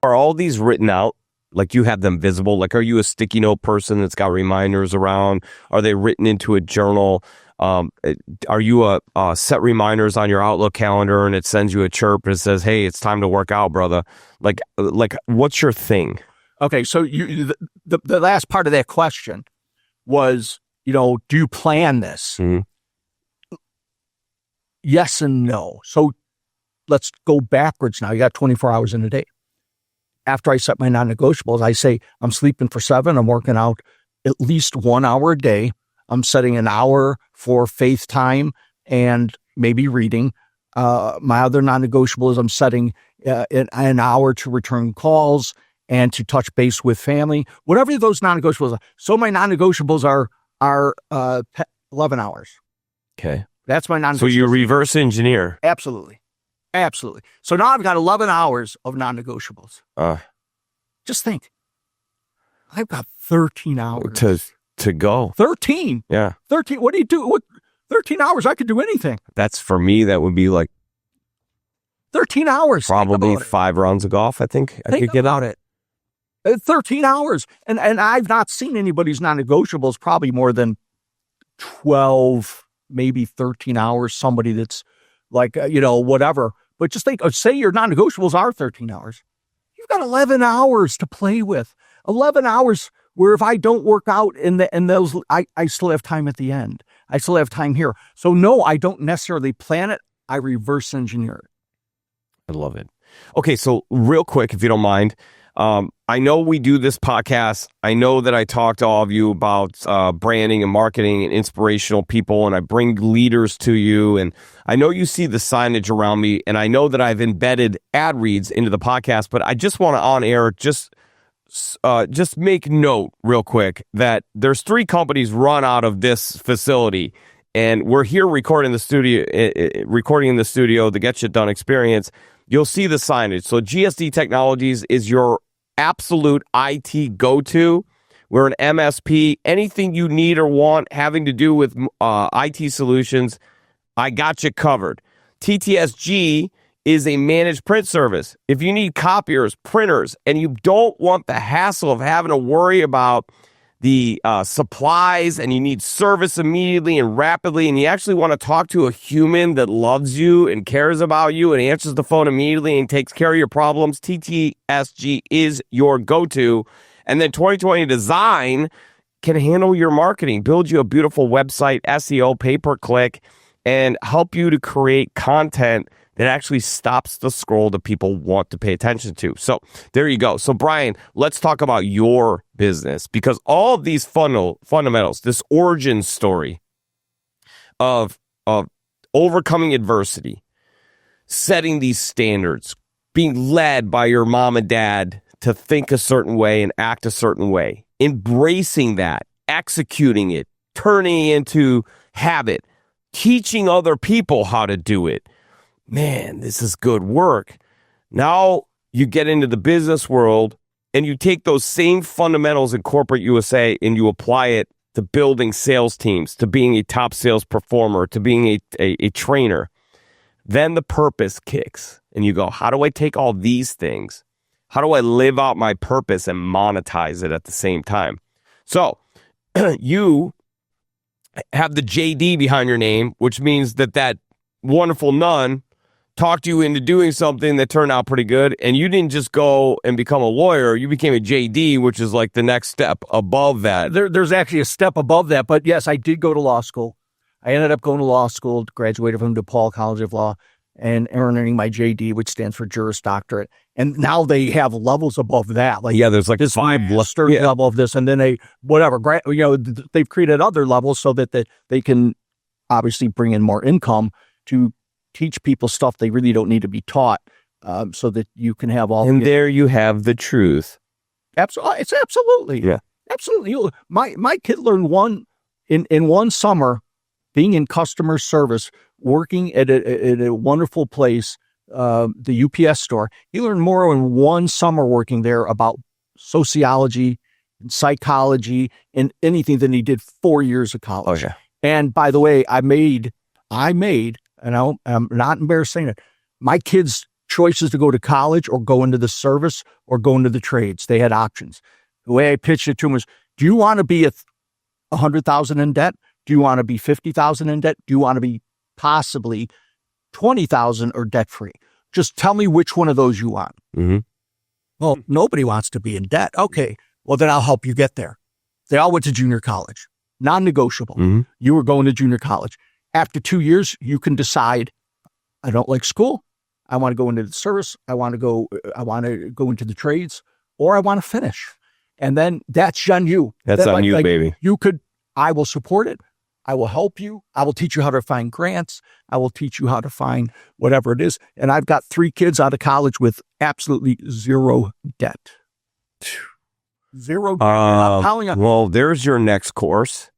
S2: Are all these written out? Like, you have them visible? Like, are you a sticky note person that's got reminders around? Are they written into a journal? Are you a set reminders on your Outlook calendar and it sends you a chirp and it says, hey, it's time to work out, brother? Like what's your thing?
S1: Okay, so the last part of that question was, do you plan this? Yes and no. So let's go backwards now. You got 24 hours in a day. After I set my non-negotiables, I say I'm sleeping for 7. I'm working out at least 1 hour a day. I'm setting an hour for faith time and maybe reading. My other non-negotiable is I'm setting an hour to return calls and to touch base with family. Whatever those non-negotiables are. So my non-negotiables are 11 hours.
S2: Okay.
S1: That's my non-negotiables.
S2: So you reverse engineer.
S1: Absolutely. So now I've got 11 hours of non-negotiables. Just think. I've got 13 hours.
S2: To go.
S1: 13?
S2: Yeah.
S1: 13. What do you do? 13 hours, I could do anything.
S2: That's, for me, that would be like
S1: 13 hours.
S2: Probably 5 rounds of golf, I think I could get out.
S1: 13 hours. And I've not seen anybody's non-negotiables probably more than 12, maybe 13 hours. Somebody that's like, whatever. But just think, say your non-negotiables are 13 hours. You've got 11 hours to play with. 11 hours where if I don't work out in those, I still have time at the end. I still have time here. So no, I don't necessarily plan it. I reverse engineer it.
S2: I love it. Okay, so real quick, if you don't mind, I know we do this podcast. I know that I talk to all of you about branding and marketing and inspirational people, and I bring leaders to you. And I know you see the signage around me, and I know that I've embedded ad reads into the podcast, but I just want to on air just make note real quick that there's 3 companies run out of this facility, and we're here recording in the studio, the Get Shit Done experience. You'll see the signage. So GSD Technologies is your absolute IT go-to. We're an MSP. Anything you need or want having to do with IT solutions, I got you covered. TTSG is a managed print service. If you need copiers, printers, and you don't want the hassle of having to worry about the supplies and you need service immediately and rapidly, and you actually want to talk to a human that loves you and cares about you and answers the phone immediately and takes care of your problems, TTSG is your go-to. And then 2020 Design can handle your marketing, build you a beautiful website, SEO, pay-per-click, and help you to create content that actually stops the scroll that people want to pay attention to. So there you go. So Brian, let's talk about your business, because all of these fundamentals, this origin story of overcoming adversity, setting these standards, being led by your mom and dad to think a certain way and act a certain way, embracing that, executing it, turning it into habit, teaching other people how to do it. Man, this is good work. Now you get into the business world and you take those same fundamentals in corporate USA and you apply it to building sales teams, to being a top sales performer, to being a trainer. Then the purpose kicks and you go, how do I take all these things? How do I live out my purpose and monetize it at the same time? So you have the JD behind your name, which means that wonderful nun talked you into doing something that turned out pretty good, and you didn't just go and become a lawyer. You became a JD, which is like the next step above that.
S1: There's actually a step above that, but yes, I did go to law school. I ended up going to law school, graduated from DePaul College of Law, and earning my JD, which stands for Juris Doctorate. And now they have levels above that. Like,
S2: yeah, there's like
S1: this
S2: 5
S1: level of this, and then they've created other levels so that they can obviously bring in more income to teach people stuff they really don't need to be taught, so that you can have all.
S2: And there you have the truth.
S1: Absolutely, it's absolutely,
S2: yeah,
S1: absolutely. My kid learned in one summer, being in customer service, working at a wonderful place, the UPS store. He learned more in one summer working there about sociology and psychology and anything than he did 4 years of college.
S2: Oh, yeah.
S1: And by the way, I made. And I'm not embarrassed saying it, my kids' choices to go to college or go into the service or go into the trades. They had options. The way I pitched it to them was, do you want to be $100,000 in debt? Do you want to be $50,000 in debt? Do you want to be possibly $20,000 or debt free? Just tell me which one of those you want.
S2: Mm-hmm.
S1: Well, nobody wants to be in debt. Okay, well, then I'll help you get there. They all went to junior college. Non-negotiable.
S2: Mm-hmm.
S1: You were going to junior college. After 2 years, you can decide, I don't like school. I want to go into the service. I want to go into the trades, or I want to finish. And then that's on you.
S2: That's on you, baby.
S1: I will support it. I will help you. I will teach you how to find grants. I will teach you how to find whatever it is. And I've got 3 kids out of college with absolutely zero debt. Zero debt.
S2: Well, there's your next course.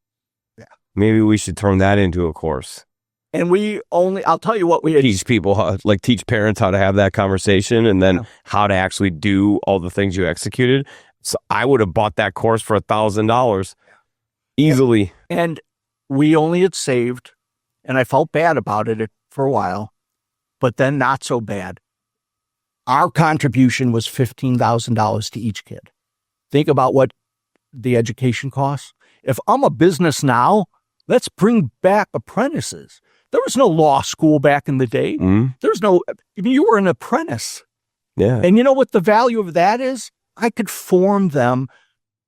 S2: Maybe we should turn that into a course.
S1: And I'll tell you what we
S2: teach people teach parents how to have that conversation, and then how to actually do all the things you executed. So I would have bought that course for $1,000 easily.
S1: And we only had saved, and I felt bad about it for a while, but then not so bad. Our contribution was $15,000 to each kid. Think about what the education costs. If I'm a business now, let's bring back apprentices. There was no law school back in the day.
S2: Mm-hmm.
S1: You were an apprentice.
S2: Yeah.
S1: And you know what the value of that is? I could form them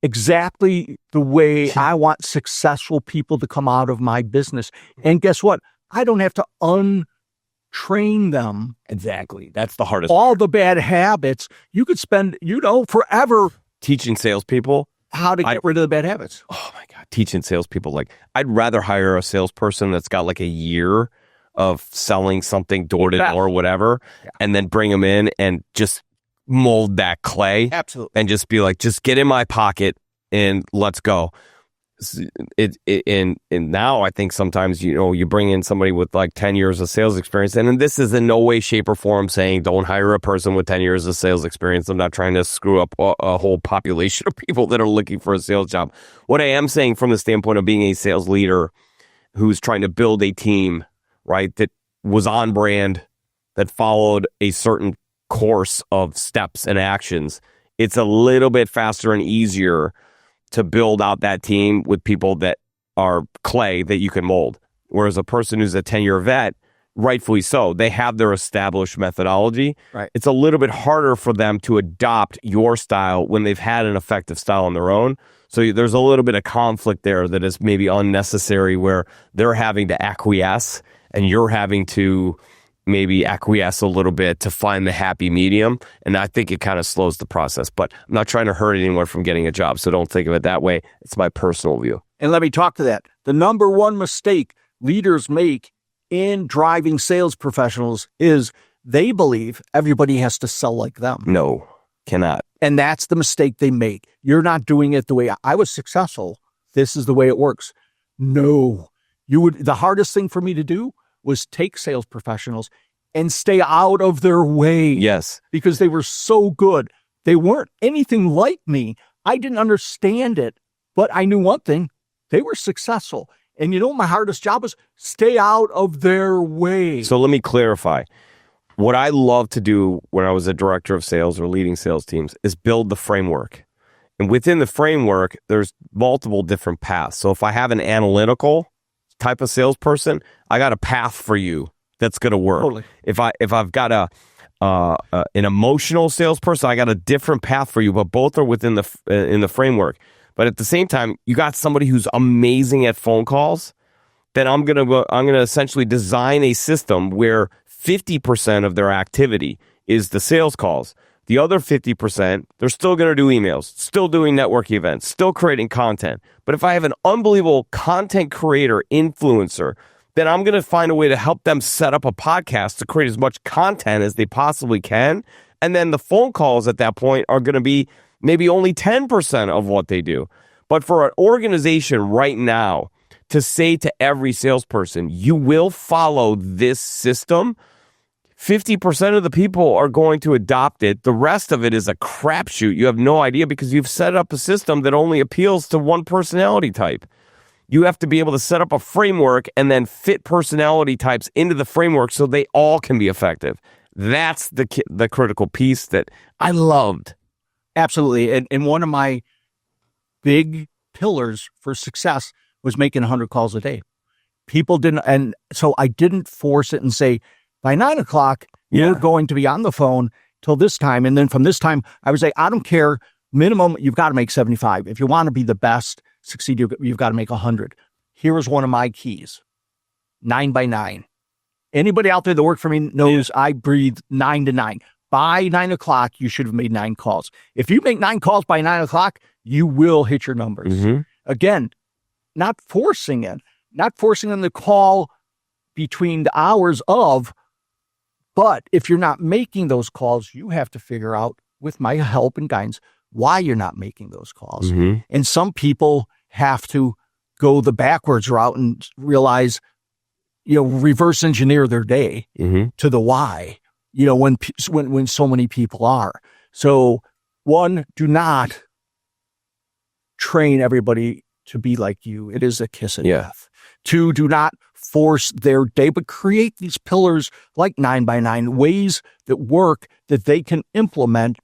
S1: exactly the way I want successful people to come out of my business. And guess what? I don't have to untrain them.
S2: Exactly. That's the hardest
S1: All
S2: part.
S1: the bad habits. You could spend, forever
S2: teaching salespeople
S1: how to get rid of the bad habits.
S2: Oh my God. Teaching salespeople. Like, I'd rather hire a salesperson that's got like a year of selling something door to door or whatever, and then bring them in and just mold that clay.
S1: Absolutely.
S2: And just be like, just get in my pocket and let's go. And now I think sometimes, you bring in somebody with like 10 years of sales experience, and this is in no way, shape, or form saying don't hire a person with 10 years of sales experience. I'm not trying to screw up a whole population of people that are looking for a sales job. What I am saying from the standpoint of being a sales leader who's trying to build a team, right, that was on brand, that followed a certain course of steps and actions, it's a little bit faster and easier to build out that team with people that are clay that you can mold. Whereas a person who's a 10-year vet, rightfully so, they have their established methodology.
S1: Right.
S2: It's a little bit harder for them to adopt your style when they've had an effective style on their own. So there's a little bit of conflict there that is maybe unnecessary, where they're having to acquiesce and you're having to maybe acquiesce a little bit to find the happy medium. And I think it kind of slows the process. But I'm not trying to hurt anyone from getting a job, so don't think of it that way. It's my personal view.
S1: And let me talk to that. The number one mistake leaders make in driving sales professionals is they believe everybody has to sell like them.
S2: No, cannot.
S1: And that's the mistake they make. You're not doing it the way I was successful. This is the way it works. No, the hardest thing for me to do was take sales professionals and stay out of their way.
S2: Yes.
S1: Because they were so good. They weren't anything like me. I didn't understand it, but I knew one thing. They were successful. And you know what my hardest job was? Stay out of their way.
S2: So let me clarify. What I love to do when I was a director of sales or leading sales teams is build the framework. And within the framework, there's multiple different paths. So if I have an analytical type of salesperson, I got a path for you that's going to work.
S1: Totally.
S2: If I've got an emotional salesperson, I got a different path for you, but both are within the framework. But at the same time, you got somebody who's amazing at phone calls, then I'm gonna essentially design a system where 50% of their activity is the sales calls. The other 50%, they're still going to do emails, still doing networking events, still creating content. But if I have an unbelievable content creator, influencer, then I'm going to find a way to help them set up a podcast to create as much content as they possibly can. And then the phone calls at that point are going to be maybe only 10% of what they do. But for an organization right now to say to every salesperson, you will follow this system, 50% of the people are going to adopt it. The rest of it is a crapshoot. You have no idea because you've set up a system that only appeals to one personality type. You have to be able to set up a framework and then fit personality types into the framework so they all can be effective. That's the critical piece that I loved.
S1: Absolutely. And one of my big pillars for success was making 100 calls a day. People didn't, and so I didn't force it and say, by 9 o'clock, you're going to be on the phone till this time. And then from this time, I would say, I don't care. Minimum, you've got to make 75. If you want to be the best, succeed, you've got to make 100. Here's one of my keys. 9 by 9. Anybody out there that worked for me knows I breathe 9 to 9. By 9 o'clock, you should have made 9 calls. If you make 9 calls by 9 o'clock, you will hit your numbers.
S2: Mm-hmm.
S1: Again, not forcing them to call between the hours of. But if you're not making those calls, you have to figure out, with my help and guidance, why you're not making those calls.
S2: Mm-hmm.
S1: And some people have to go the backwards route and realize, reverse engineer their day to the why, when so many people are. So, one, do not train everybody to be like you. It is a kiss of death. 2, do not force their day, but create these pillars like 9 by 9, ways that work that they can implement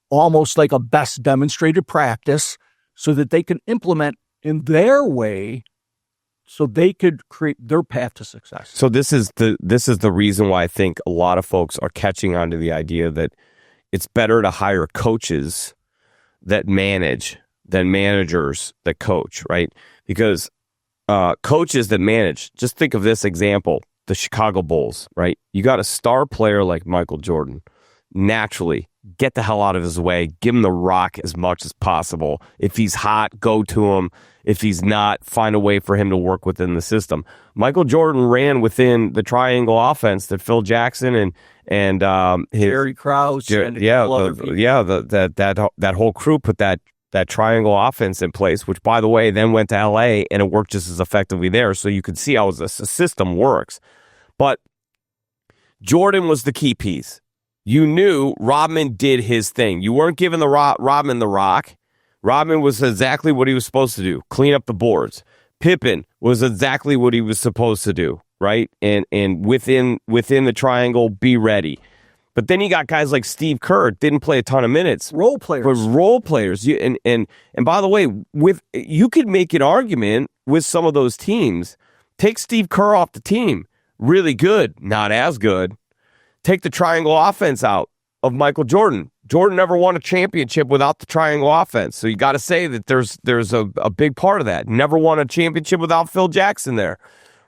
S1: almost like a best demonstrated practice so that they can implement in their way so they could create their path to success.
S2: So this is the reason why I think a lot of folks are catching on to the idea that it's better to hire coaches that manage than managers that coach, right? Because coaches that manage, just think of this example, the Chicago Bulls, right? You got a star player like Michael Jordan. Naturally, get the hell out of his way. Give him the rock as much as possible. If he's hot, go to him. If he's not, find a way for him to work within the system. Michael Jordan ran within the triangle offense that Phil Jackson and
S1: Jerry Krause.
S2: That whole crew put that triangle offense in place, which, by the way, then went to LA and it worked just as effectively there. So you could see how the system works. But Jordan was the key piece. You knew Rodman did his thing. You weren't giving Rodman the rock. Rodman was exactly what he was supposed to do, clean up the boards. Pippen was exactly what he was supposed to do, right? And within the triangle, be ready. But then you got guys like Steve Kerr, didn't play a ton of minutes.
S1: Role players.
S2: But role players. And by the way, you could make an argument with some of those teams. Take Steve Kerr off the team. Really good, not as good. Take the triangle offense out of Michael Jordan. Jordan never won a championship without the triangle offense. So you got to say that there's a big part of that. Never won a championship without Phil Jackson there,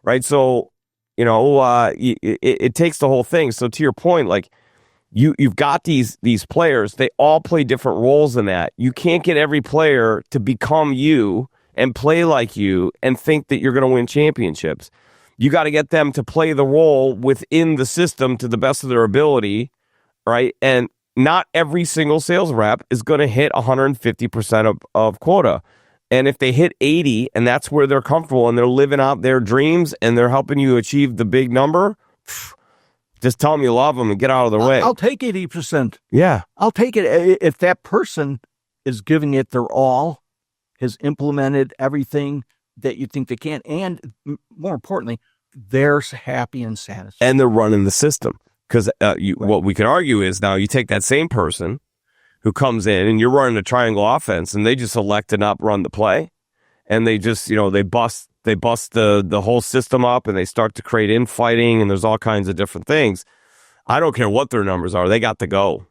S2: right? So, it takes the whole thing. So to your point, like you've got these players, they all play different roles in that. You can't get every player to become you and play like you and think that you're going to win championships. You got to get them to play the role within the system to the best of their ability, right? And not every single sales rep is going to hit 150% of quota. And if they hit 80 and that's where they're comfortable and they're living out their dreams and they're helping you achieve the big number, just tell them you love them and get out of their way.
S1: I'll take 80%.
S2: Yeah.
S1: I'll take it. If that person is giving it their all, has implemented everything that you think they can, and more importantly, they're happy and satisfied.
S2: And they're running the system. Because what we could argue is now you take that same person who comes in and you're running a triangle offense and they just elect to not run the play. And they just, they bust the whole system up and they start to create infighting and there's all kinds of different things. I don't care what their numbers are. They got to go.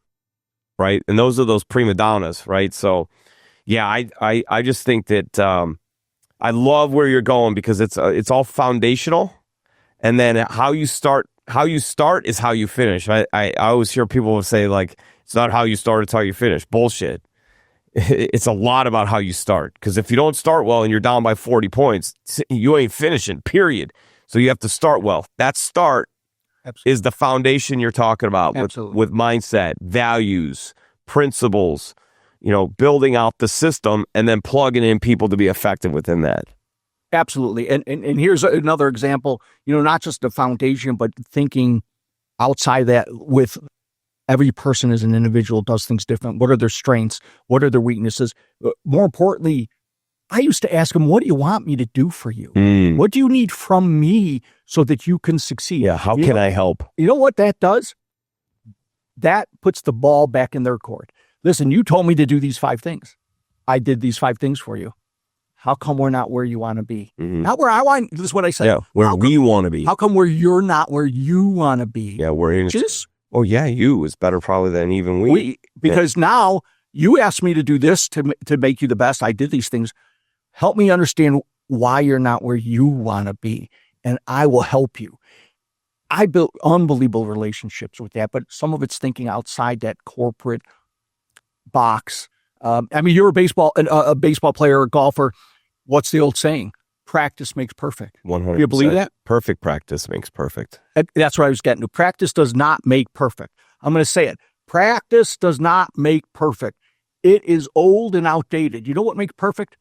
S2: Right. And those are those prima donnas. Right. So, yeah, I just think that I love where you're going because it's all foundational. And then how you start is how you finish. I always hear people say, like, it's not how you start, it's how you finish. Bullshit. It's a lot about how you start. Because if you don't start well and you're down by 40 points, you ain't finishing, period. So you have to start well. That start Absolutely. Is the foundation you're talking about with mindset, values, principles, building out the system and then plugging in people to be effective within that.
S1: Absolutely. And here's another example, not just the foundation, but thinking outside that with every person as an individual does things different. What are their strengths? What are their weaknesses? More importantly, I used to ask them, what do you want me to do for you? What do you need from me so that you can succeed?
S2: Yeah. How can I help?
S1: You know what that does? That puts the ball back in their court. Listen, you told me to do these 5 things. I did these 5 things for you. How come we're not where you want to be? Mm-hmm. Not where I want. This is what I said.
S2: Yeah, where we want to be.
S1: How come you're not where you want to be?
S2: Yeah, we're in. Oh yeah, you is better probably than even we.
S1: Because now you asked me to do this to make you the best. I did these things. Help me understand why you're not where you want to be, and I will help you. I built unbelievable relationships with that, but some of it's thinking outside that corporate box. You're a baseball player, a golfer. What's the old saying? Practice makes perfect.
S2: 100%.
S1: Do you believe that?
S2: Perfect practice makes perfect.
S1: That's what I was getting to. Practice does not make perfect. I'm going to say it. Practice does not make perfect. It is old and outdated. You know what makes perfect?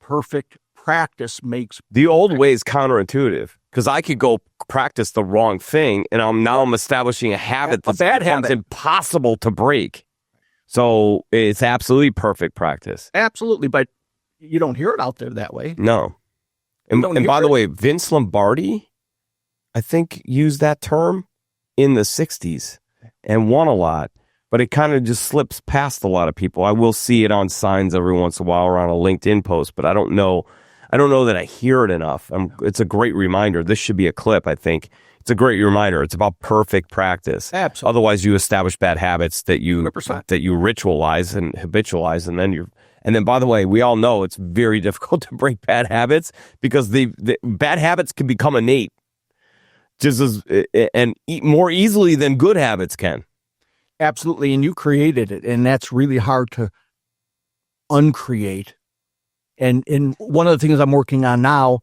S1: Perfect practice makes
S2: the old way is counterintuitive because I could go practice the wrong thing and I'm establishing a habit that's impossible to break. So it's absolutely perfect practice.
S1: Absolutely, but you don't hear it out there that way.
S2: No. And by the way, Vince Lombardi, I think, used that term in the 60s and won a lot. But it kind of just slips past a lot of people. I will see it on signs every once in a while or on a LinkedIn post, but I don't know that I hear it enough. It's a great reminder. This should be a clip, I think. It's a great reminder. It's about perfect practice.
S1: Absolutely.
S2: Otherwise, you establish bad habits that you
S1: 100%.
S2: That you ritualize and habitualize, and then by the way, we all know it's very difficult to break bad habits because the bad habits can become innate, and more easily than good habits can.
S1: Absolutely, and you created it, and that's really hard to uncreate. And one of the things I'm working on now,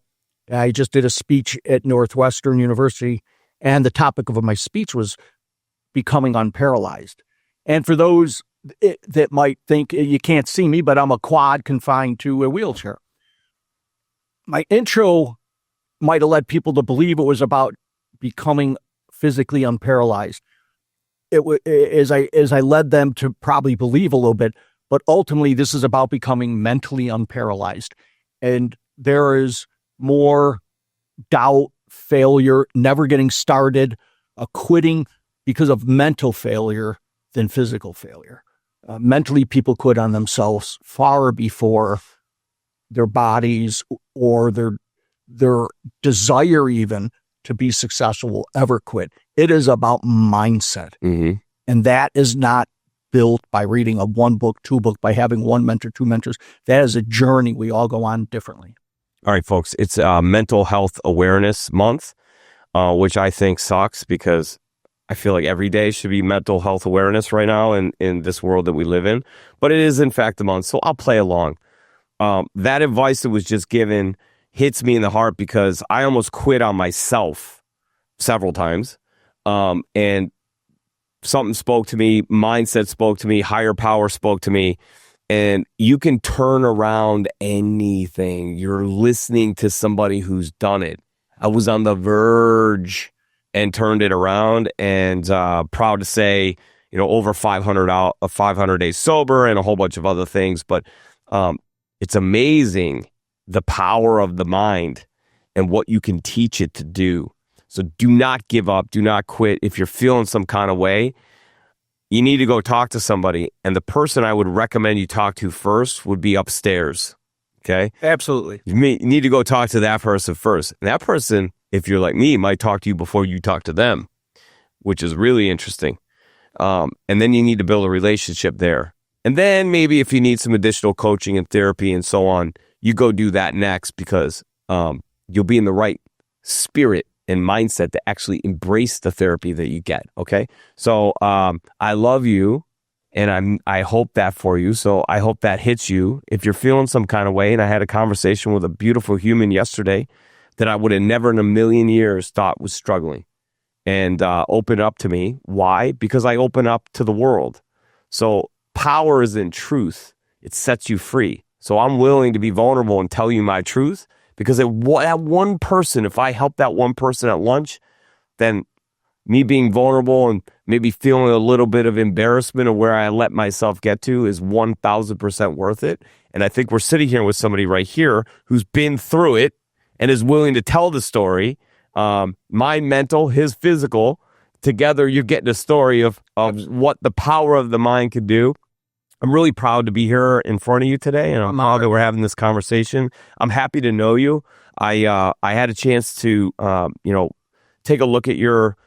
S1: I just did a speech at Northwestern University, and the topic of my speech was becoming unparalyzed. And for those that might think you can't see me, but I'm a quad confined to a wheelchair. My intro might have led people to believe it was about becoming physically unparalyzed. As I led them to probably believe a little bit, but ultimately this is about becoming mentally unparalyzed. And there is more doubt, failure, never getting started, quitting because of mental failure than physical failure. Mentally, people quit on themselves far before their bodies or their desire even to be successful will ever quit. It is about mindset.
S2: Mm-hmm.
S1: And that is not built by reading a 1 book, 2 book, by having 1 mentor, 2 mentors. That is a journey we all go on differently.
S2: All right, folks, it's Mental Health Awareness Month, which I think sucks because I feel like every day should be mental health awareness right now in this world that we live in. But it is, in fact, the month, so I'll play along. That advice that was just given hits me in the heart because I almost quit on myself several times. And something spoke to me, mindset spoke to me, higher power spoke to me. And you can turn around anything. You're listening to somebody who's done it. I was on the verge and turned it around, and proud to say, over 500 days sober and a whole bunch of other things. But it's amazing the power of the mind and what you can teach it to do. So do not give up. Do not quit. If you're feeling some kind of way, you need to go talk to somebody. And the person I would recommend you talk to first would be upstairs. Okay?
S1: Absolutely.
S2: You need to go talk to that person first. And that person, if you're like me, might talk to you before you talk to them, which is really interesting. And then you need to build a relationship there. And then maybe if you need some additional coaching and therapy and so on, you go do that next because you'll be in the right spirit and mindset to actually embrace the therapy that you get. Okay. So I love you and I hope that for you. So I hope that hits you. If you're feeling some kind of way, and I had a conversation with a beautiful human yesterday that I would have never in a million years thought was struggling and open up to me. Why? Because I open up to the world. So power is in truth. It sets you free. So I'm willing to be vulnerable and tell you my truth because that one person, if I help that one person at lunch, then me being vulnerable and maybe feeling a little bit of embarrassment of where I let myself get to is 1,000% worth it. And I think we're sitting here with somebody right here who's been through it and is willing to tell the story. My mental, his physical, together you're getting a story of what the power of the mind could do. I'm really proud to be here in front of you today, and I'm proud that we're having this conversation. I'm happy to know you. I had a chance to take a look at your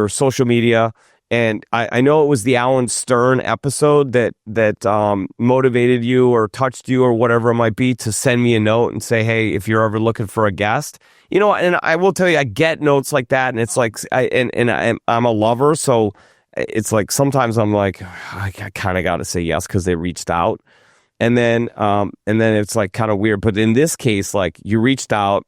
S2: social media, and I know it was the Alan Stern episode that motivated you or touched you or whatever it might be to send me a note and say, hey, if you're ever looking for a guest, and I will tell you, I get notes like that, and it's like, I'm a lover, so it's like sometimes I'm like, I kind of got to say yes because they reached out, and then it's like kind of weird. But in this case, like you reached out,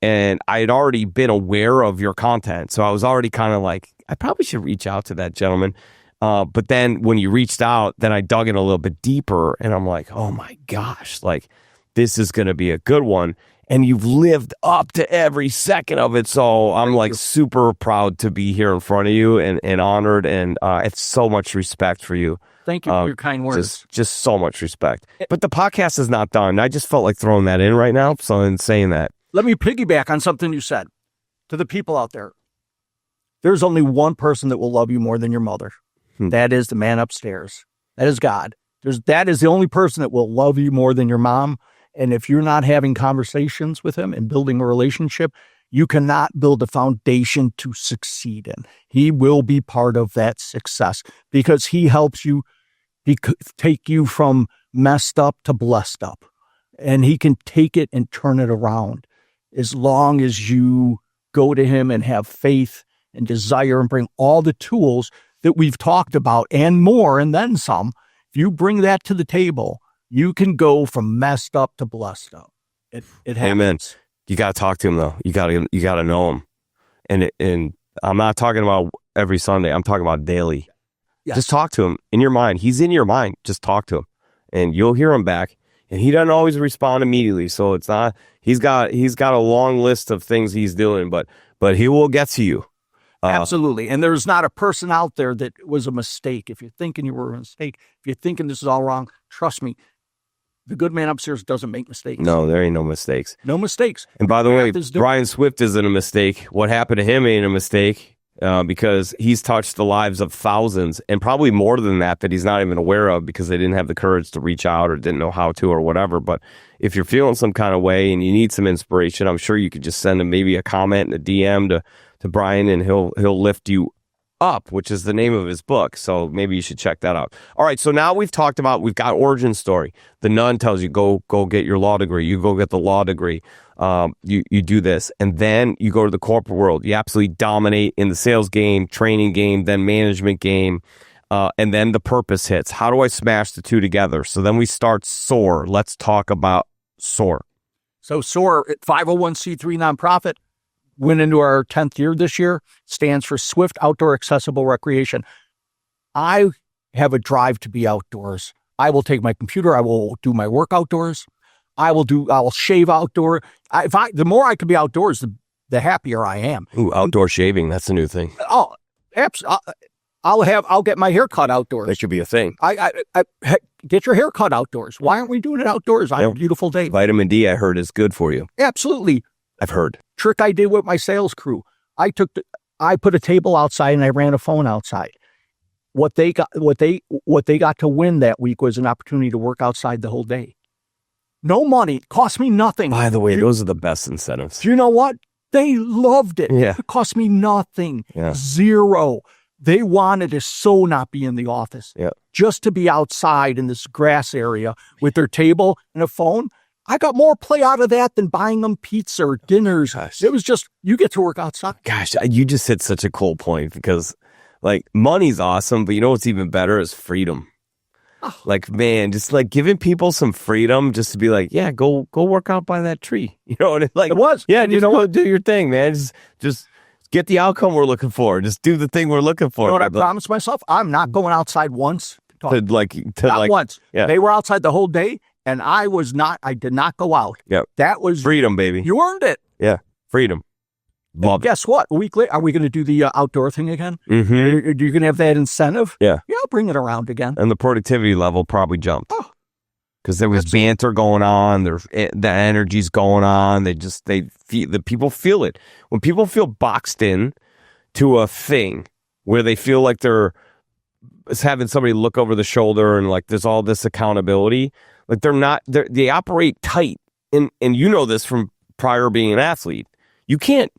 S2: and I had already been aware of your content, so I was already kind of like, I probably should reach out to that gentleman. But then when you reached out, then I dug in a little bit deeper, and I'm like, oh my gosh, like this is going to be a good one. And you've lived up to every second of it. So I'm like super proud to be here in front of you and honored. And it's so much respect for you.
S1: Thank you for your kind words.
S2: Just so much respect. But the podcast is not done. I just felt like throwing that in right now. So in saying that.
S1: Let me piggyback on something you said. To the people out there, there's only one person that will love you more than your mother. That is the man upstairs. That is God. That is the only person that will love you more than your mom. And if you're not having conversations with him and building a relationship, you cannot build a foundation to succeed in. He will be part of that success because he helps you take you from messed up to blessed up. And he can take it and turn it around as long as you go to him and have faith and desire and bring all the tools that we've talked about and more and then some. If you bring that to the table, you can go from messed up to blessed up. It happens.
S2: Amen. You got to talk to him though. You got to know him. And I'm not talking about every Sunday. I'm talking about daily. Yes. Just talk to him in your mind. He's in your mind. Just talk to him and you'll hear him back. And he doesn't always respond immediately. So it's not, he's got a long list of things he's doing, but he will get to you.
S1: Absolutely. And there's not a person out there that was a mistake. If you're thinking you were a mistake, if you're thinking this is all wrong, trust me, the good man upstairs doesn't make mistakes.
S2: No, there ain't no mistakes.
S1: No mistakes.
S2: And by the way, Brian Swift isn't a mistake. What happened to him ain't a mistake. because he's touched the lives of thousands and probably more than that he's not even aware of because they didn't have the courage to reach out or didn't know how to or whatever. But if you're feeling some kind of way and you need some inspiration, I'm sure you could just send him maybe a comment and a DM to Brian, and he'll lift you up, which is the name of his book. So maybe you should check that out. All right. So now we've got origin story. The nun tells you, go get your law degree. You go get the law degree. You do this, and then you go to the corporate world. You absolutely dominate in the sales game, training game, then management game. And then the purpose hits. How do I smash the two together? So then we start SOAR. Let's talk about SOAR.
S1: So SOAR, 501c3 nonprofit, went into our 10th year this year, stands for Swift Outdoor Accessible Recreation. I have a drive to be outdoors. I will take my computer. I will do my work outdoors. I'll shave outdoor. The more I can be outdoors, the happier I am.
S2: Ooh, outdoor shaving. That's a new thing.
S1: Oh, absolutely. I'll get my hair cut outdoors.
S2: That should be a thing.
S1: Get your hair cut outdoors. Why aren't we doing it outdoors on a beautiful day?
S2: Vitamin D, I heard, is good for you.
S1: Absolutely.
S2: I've heard.
S1: Trick I did with my sales crew. I put a table outside and I ran a phone outside. What they got to win that week was an opportunity to work outside the whole day. No money, cost me nothing.
S2: By the way, those are the best incentives.
S1: You know what? They loved it.
S2: Yeah.
S1: It cost me nothing.
S2: Yeah.
S1: Zero. They wanted to so not be in the office.
S2: Yeah.
S1: Just to be outside in this grass area with their table and a phone. I got more play out of that than buying them pizza or dinners.
S2: Gosh.
S1: It was just, you get to work outside.
S2: Gosh, you just hit such a cool point because, like, money's awesome, but you know what's even better is freedom. Oh. Like, man, just like giving people some freedom just to be like, yeah, go work out by that tree. You know, and it
S1: was.
S2: Yeah, you know what? Do your thing, man. Just get the outcome we're looking for. Just do the thing we're looking for.
S1: You know what I promised myself? I'm not going outside once. Not once.
S2: Yeah.
S1: They were outside the whole day. And I did not go out.
S2: Yep.
S1: That was
S2: freedom, baby.
S1: You earned it.
S2: Yeah. Freedom. Love
S1: Guess what? A week later, are we going to do the outdoor thing again?
S2: Mm-hmm.
S1: Are you going to have that incentive?
S2: Yeah.
S1: Yeah, I'll bring it around again.
S2: And the productivity level probably jumped.
S1: Oh.
S2: Because there was banter going on. The energy's going on. The people feel it. When people feel boxed in to a thing where they feel like they're having somebody look over the shoulder and like there's all this accountability, like they operate tight. And you know this from prior being an athlete. You can't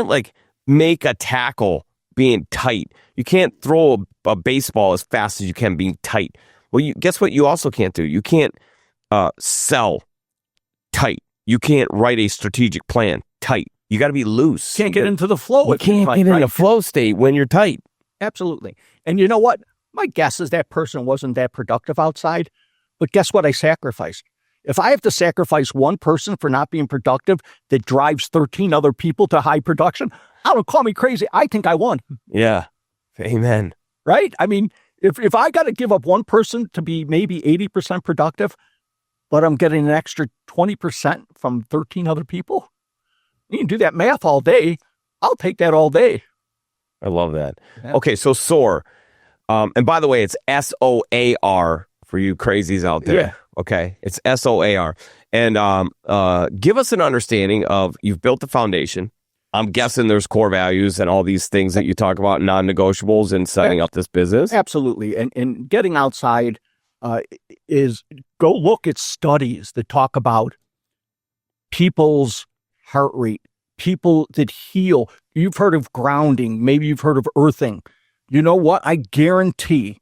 S2: like make a tackle being tight. You can't throw a baseball as fast as you can being tight. Well, guess what you also can't do? You can't sell tight. You can't write a strategic plan tight. You got to be loose.
S1: Can't get into the flow.
S2: You can't get in a flow state when you're tight.
S1: Absolutely. And you know what? My guess is that person wasn't that productive outside. But guess what I sacrificed? If I have to sacrifice one person for not being productive that drives 13 other people to high production, don't call me crazy. I think I won.
S2: Yeah. Amen.
S1: Right? I mean, if I got to give up one person to be maybe 80% productive, but I'm getting an extra 20% from 13 other people, you can do that math all day. I'll take that all day.
S2: I love that. Yeah. Okay, so SOAR. And by the way, it's SOAR for you crazies out there.
S1: Yeah.
S2: Okay, it's SOAR. And give us an understanding of, you've built the foundation. I'm guessing there's core values and all these things that you talk about, non-negotiables in setting up this business.
S1: Absolutely. And getting outside is, go look at studies that talk about people's heart rate, people that heal. You've heard of grounding. Maybe you've heard of earthing. You know what? I guarantee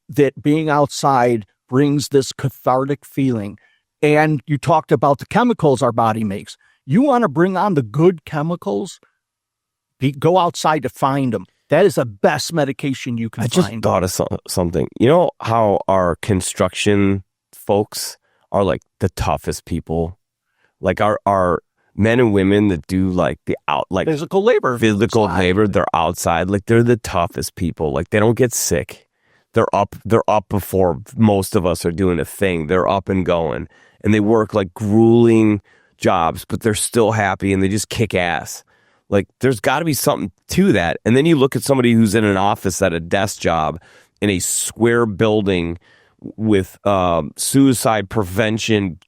S1: that being outside brings this cathartic feeling. And you talked about the chemicals our body makes. You want to bring on the good chemicals? Go outside to find them. That is the best medication you can find.
S2: I just thought of something. You know how our construction folks are like the toughest people? Like our men and women that do like
S1: physical labor,
S2: they're outside. Like they're the toughest people. Like they don't get sick. They're up before most of us are doing a thing. They're up and going, and they work like grueling jobs, but they're still happy and they just kick ass. Like there's got to be something to that. And then you look at somebody who's in an office at a desk job in a square building with suicide prevention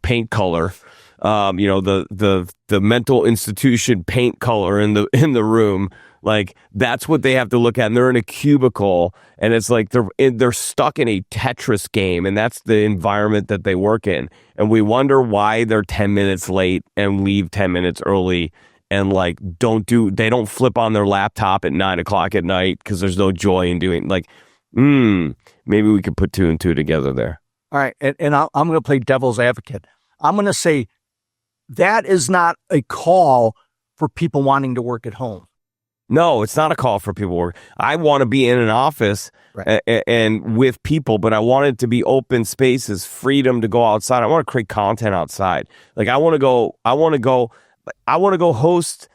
S2: paint color the mental institution paint color in the room. Like, that's what they have to look at. And they're in a cubicle, and it's like they're stuck in a Tetris game, and that's the environment that they work in. And we wonder why they're 10 minutes late and leave 10 minutes early, and like they don't flip on their laptop at 9:00 at night because there's no joy in doing, like, maybe we could put 2 and 2 together there.
S1: All right. And I'm going to play devil's advocate. I'm going to say that is not a call for people wanting to work at home.
S2: No, it's not a call for people to work. I want to be in an office and with people, but I want it to be open spaces, freedom to go outside. I want to create content outside. Like, I want to go host,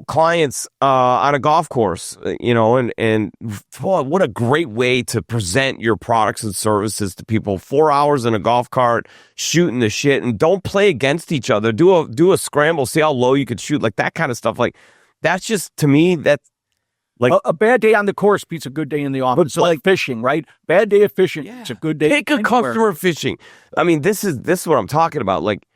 S2: clients on a golf course, and boy, what a great way to present your products and services to people. 4 hours in a golf cart, shooting the shit, and don't play against each other. Do a scramble, see how low you could shoot, like that kind of stuff. Like, that's just, to me, that's like
S1: a bad day on the course beats a good day in the office. So like fishing, right? Bad day of fishing, it's a good day.
S2: Take a customer fishing. I mean, this is what I'm talking about. Like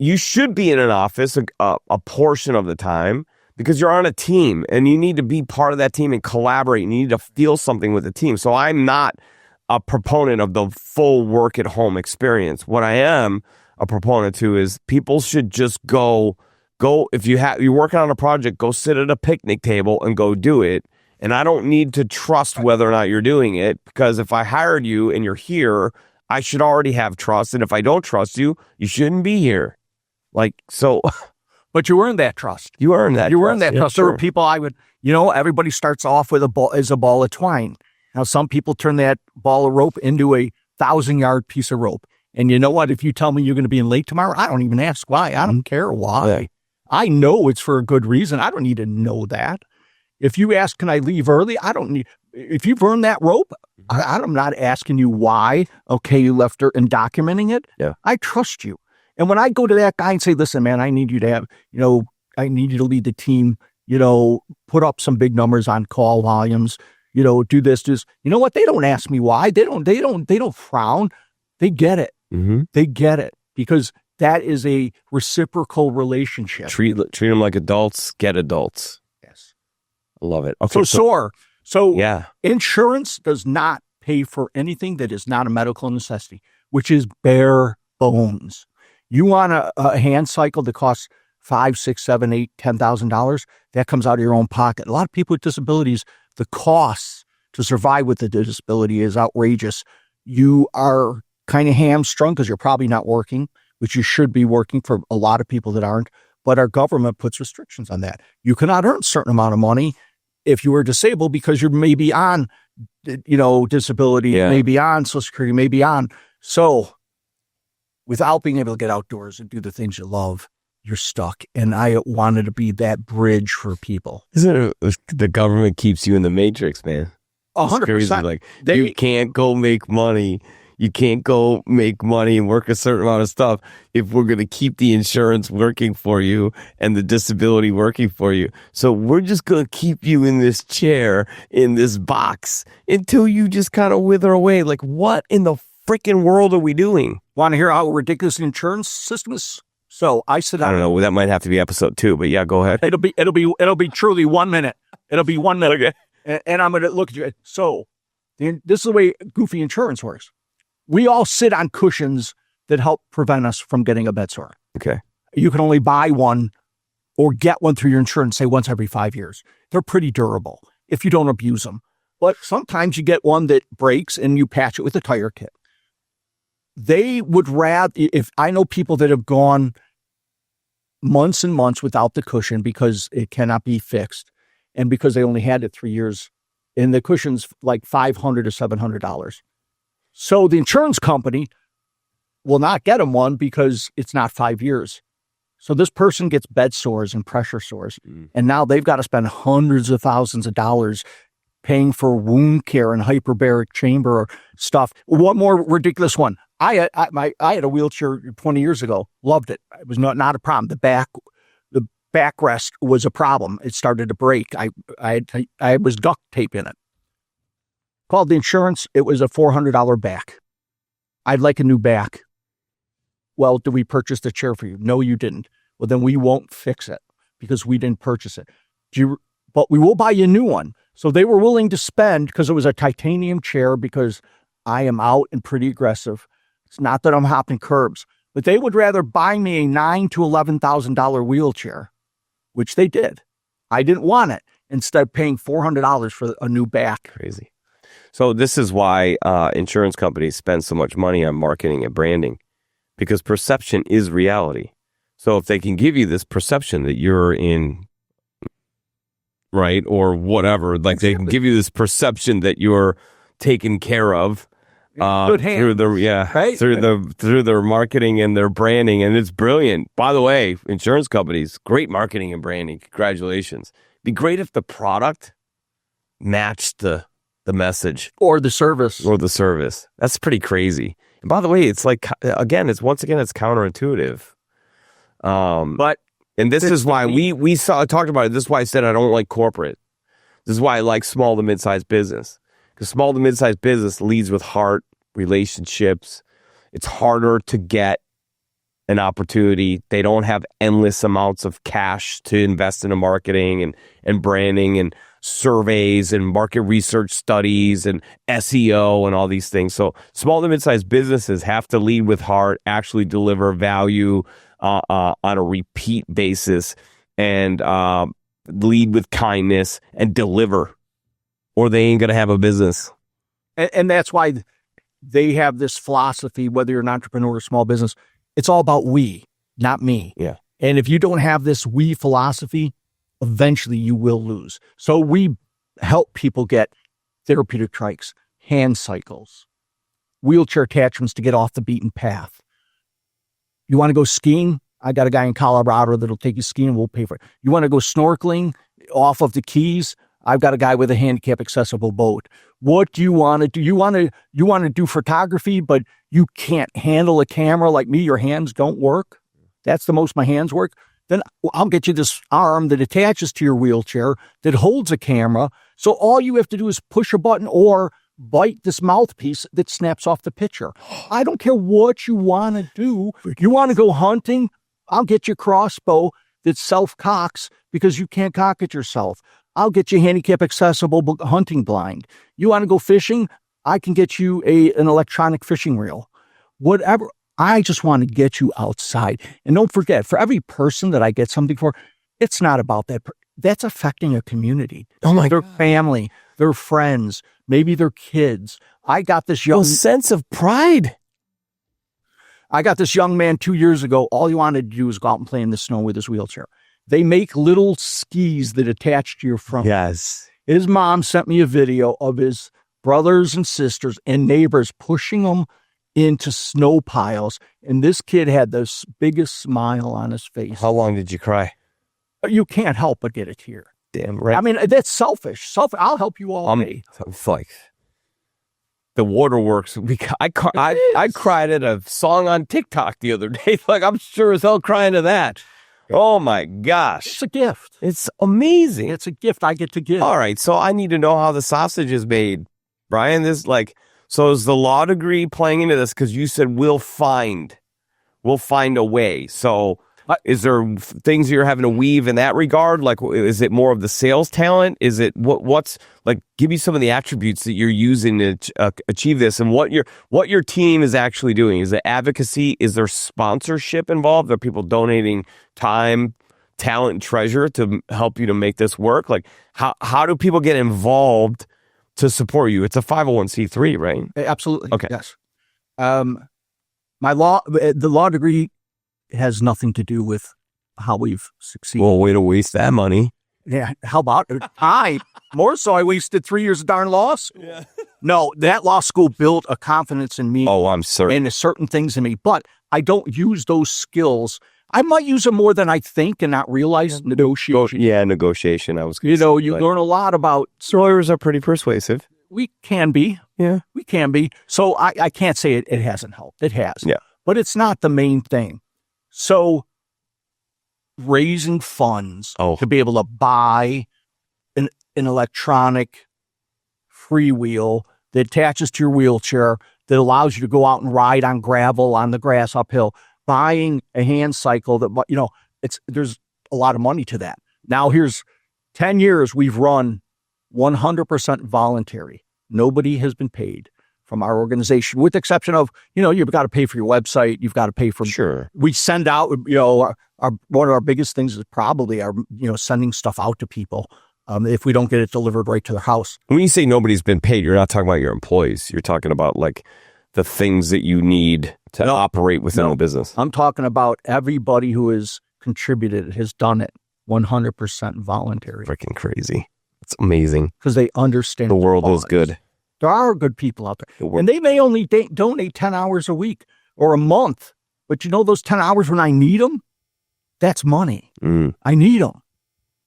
S2: you should be in an office a portion of the time because you're on a team and you need to be part of that team and collaborate. You need to feel something with the team. So I'm not a proponent of the full work at home experience. What I am a proponent to is people should just go if you're working on a project, go sit at a picnic table and go do it. And I don't need to trust whether or not you're doing it, because if I hired you and you're here, I should already have trust. And if I don't trust you, you shouldn't be here. Like, so.
S1: But you earned that trust.
S2: You earned that
S1: trust. There were people everybody starts off with a ball of twine. Now, some people turn that ball of rope into a 1,000-yard piece of rope. And you know what? If you tell me you're going to be in late tomorrow, I don't even ask why. I don't care why.
S2: Yeah.
S1: I know it's for a good reason. I don't need to know that. If you ask, can I leave early? If you've earned that rope, I'm not asking you why. Okay, you left her and documenting it.
S2: Yeah.
S1: I trust you. And when I go to that guy and say, listen, man, I need you to have, I need you to lead the team, put up some big numbers on call volumes, do this. You know what? They don't ask me why. They don't frown. They get it.
S2: Mm-hmm.
S1: They get it because that is a reciprocal relationship.
S2: Treat them like adults, get adults.
S1: Yes.
S2: I love it.
S1: Okay, so SOAR. So
S2: yeah.
S1: Insurance does not pay for anything that is not a medical necessity, which is bare bones. You want a hand cycle that costs $5,000, $6,000, $7,000, $8,000, $10,000, that comes out of your own pocket. A lot of people with disabilities, the costs to survive with the disability is outrageous. You are kind of hamstrung because you're probably not working, which you should be working for a lot of people that aren't. But our government puts restrictions on that. You cannot earn a certain amount of money if you are disabled because you're maybe on, disability, maybe on Social Security, maybe on. So without being able to get outdoors and do the things you love, you're stuck. And I wanted to be that bridge for people.
S2: Isn't it, the government keeps you in the matrix, man?
S1: 100%.
S2: Like, you can't go make money. You can't go make money and work a certain amount of stuff if we're going to keep the insurance working for you and the disability working for you. So we're just going to keep you in this chair, in this box, until you just kind of wither away. Like, what in the freaking world are we doing?
S1: Want to hear how ridiculous the insurance system is? So I said,
S2: I don't know. That might have to be episode 2, but yeah, go ahead.
S1: It'll be truly 1 minute. It'll be 1 minute.
S2: Okay.
S1: And I'm going to look at you. So this is the way goofy insurance works. We all sit on cushions that help prevent us from getting a bed sore.
S2: Okay.
S1: You can only buy one or get one through your insurance, say once every 5 years. They're pretty durable if you don't abuse them. But sometimes you get one that breaks and you patch it with a tire kit. They would rather, if I know people that have gone months and months without the cushion because it cannot be fixed and because they only had it 3 years, and the cushion's like $500 to $700. So the insurance company will not get them one because it's not 5 years. So this person gets bed sores and pressure sores, and now they've got to spend hundreds of thousands of dollars paying for wound care and hyperbaric chamber stuff. One more ridiculous one. I had a wheelchair 20 years ago. Loved it. It was not a problem. The backrest was a problem. It started to break. I was duct tape in it. Called the insurance. It was a $400 back. I'd like a new back. well, did we purchase the chair for you? No, you didn't. Well, then we won't fix it because we didn't purchase it. But we will buy you a new one. So they were willing to spend, because it was a titanium chair, because I am out and pretty aggressive. It's not that I'm hopping curbs, but they would rather buy me a $9,000 to $11,000 wheelchair, which they did. I didn't want it. Instead of paying $400 for a new back.
S2: Crazy. So this is why insurance companies spend so much money on marketing and branding, because perception is reality. So if they can give you this perception that you're in, right, or whatever, like they can give you this perception that you're taken care of through their marketing and their branding, and it's brilliant. By the way, insurance companies, great marketing and branding. Congratulations. Be great if the product matched the message
S1: or the service.
S2: That's pretty crazy. And by the way, it's like, again, it's counterintuitive. And this is why we talked about it. This is why I said I don't like corporate. This is why I like small to mid-sized business, because small to mid-sized business leads with heart, relationships. It's harder to get an opportunity. They don't have endless amounts of cash to invest into marketing and branding and surveys and market research studies and SEO and all these things. So small to mid-sized businesses have to lead with heart, actually deliver value on a repeat basis, and lead with kindness and deliver, or they ain't going to have a business.
S1: And that's why they have this philosophy, whether you're an entrepreneur or small business, it's all about we, not me.
S2: Yeah.
S1: And if you don't have this we philosophy, eventually you will lose. So we help people get therapeutic trikes, hand cycles, wheelchair attachments to get off the beaten path. You want to go skiing? I got a guy in Colorado that'll take you skiing. We'll pay for it. You want to go snorkeling off of the Keys? I've got a guy with a handicap accessible boat. What do you want to do? You want to do photography, but you can't handle a camera like me. Your hands don't work. That's the most my hands work. Then I'll get you this arm that attaches to your wheelchair that holds a camera. So all you have to do is push a button or bite this mouthpiece that snaps off the picture. I don't care what you want to do. You want to go hunting? I'll get you a crossbow that self-cocks because you can't cock it yourself. I'll get you handicap accessible hunting blind. You want to go fishing? I can get you an electronic fishing reel. Whatever. I just want to get you outside. And don't forget, for every person that I get something for, it's not about that. That's affecting a community.
S2: Oh my
S1: Their
S2: God.
S1: family, their friends, maybe their kids. I got this young
S2: sense of pride.
S1: I got this young man 2 years ago. All he wanted to do was go out and play in the snow with his wheelchair. They make little skis that attach to your front.
S2: Yes.
S1: His mom sent me a video of his brothers and sisters and neighbors pushing him into snow piles. And this kid had the biggest smile on his face.
S2: How long did you cry?
S1: You can't help but get a tear.
S2: Damn right.
S1: I mean, that's selfish. I'll help you all day.
S2: It's like the waterworks. I cried at a song on TikTok the other day. Like, I'm sure as hell crying to that. Oh my gosh.
S1: It's a gift.
S2: It's amazing.
S1: It's a gift I get to give.
S2: All right. So I need to know how the sausage is made. Brian, so is the law degree playing into this? Because you said we'll find a way. So is there things you're having to weave in that regard? Like, is it more of the sales talent? Is it what's like? Give me some of the attributes that you're using to achieve this, and what your team is actually doing. Is it advocacy? Is there sponsorship involved? Are people donating time, talent, and treasure to help you to make this work? Like, how do people get involved to support you? It's a 501c3, right?
S1: Absolutely.
S2: Okay.
S1: Yes. The law degree has nothing to do with how we've succeeded.
S2: Well, way to waste that money.
S1: Yeah. How about time? More so, I wasted 3 years of darn law school. Yeah. No, that law school built a confidence in me.
S2: Oh, I'm certain.
S1: And certain things in me, but I don't use those skills. I might use them more than I think and not realize. Negotiation.
S2: Negotiation.
S1: You learn a lot about.
S2: Lawyers are pretty persuasive.
S1: We can be.
S2: Yeah.
S1: We can be. So I can't say it hasn't helped. It has.
S2: Yeah.
S1: But it's not the main thing. So raising funds to be able to buy an electronic freewheel that attaches to your wheelchair that allows you to go out and ride on gravel, on the grass uphill. buying a hand cycle that, there's a lot of money to that. Now here's 10 years we've run 100% voluntary. Nobody has been paid from our organization, with the exception of, you've got to pay for your website. You've got to pay for,
S2: Sure.
S1: We send out, one of our biggest things is probably our, sending stuff out to people. If we don't get it delivered right to their house.
S2: When you say nobody's been paid, you're not talking about your employees. You're talking about like the things that you need to operate within the business.
S1: I'm talking about everybody who has contributed, has done it 100% voluntary.
S2: Freaking crazy. It's amazing.
S1: Because they understand
S2: the world is good.
S1: There are good people out there. And they may only donate 10 hours a week or a month. But those 10 hours when I need them, that's money. I need them.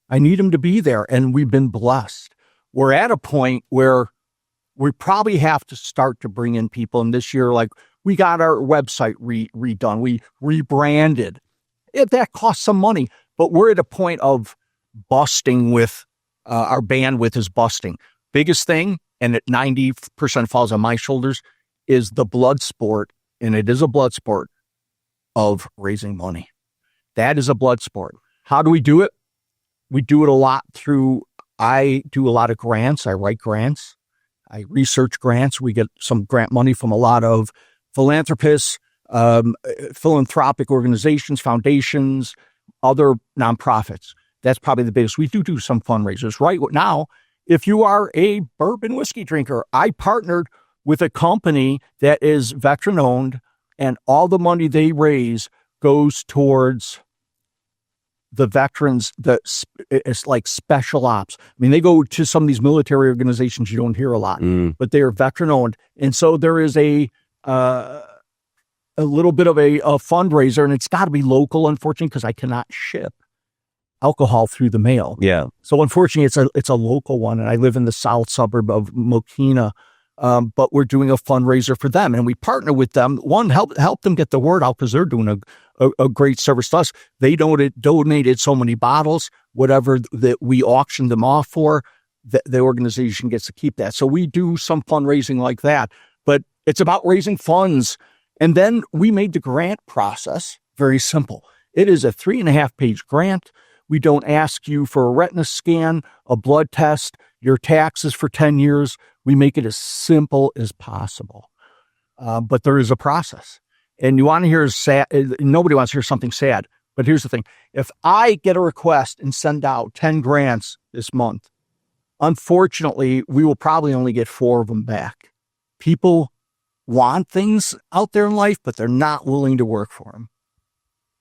S1: I need them to be there. And we've been blessed. We're at a point where we probably have to start to bring in people. And this year, like, we got our website redone. We rebranded. That costs some money. But we're at a point of busting with, our bandwidth is busting. Biggest thing, and at 90% falls on my shoulders, is the blood sport. And it is a blood sport of raising money. That is a blood sport. How do we do it? We do it a lot I do a lot of grants. I write grants. I research grants. We get some grant money from a lot of philanthropists, philanthropic organizations, foundations, other nonprofits. That's probably the biggest. We do some fundraisers. Right now, if you are a bourbon whiskey drinker, I partnered with a company that is veteran-owned, and all the money they raise goes towards the veterans. It's like special ops. I mean, they go to some of these military organizations you don't hear a lot, but they are veteran-owned. And so there is a little bit of a fundraiser, and it's got to be local, unfortunately, because I cannot ship alcohol through the mail.
S2: Yeah.
S1: So unfortunately, it's a local one, and I live in the south suburb of Mokina, but we're doing a fundraiser for them, and we partner with them. One, help them get the word out because they're doing a great service to us. They donated so many bottles, whatever that we auctioned them off for, the organization gets to keep that. So we do some fundraising like that, but it's about raising funds. And then we made the grant process very simple. It is a 3.5-page grant. We don't ask you for a retina scan, a blood test, your taxes for 10 years. We make it as simple as possible. But there is a process. And you want to hear sad. Nobody wants to hear something sad. But here's the thing. If I get a request and send out 10 grants this month, unfortunately, we will probably only get 4 of them back. People want things out there in life, but they're not willing to work for them.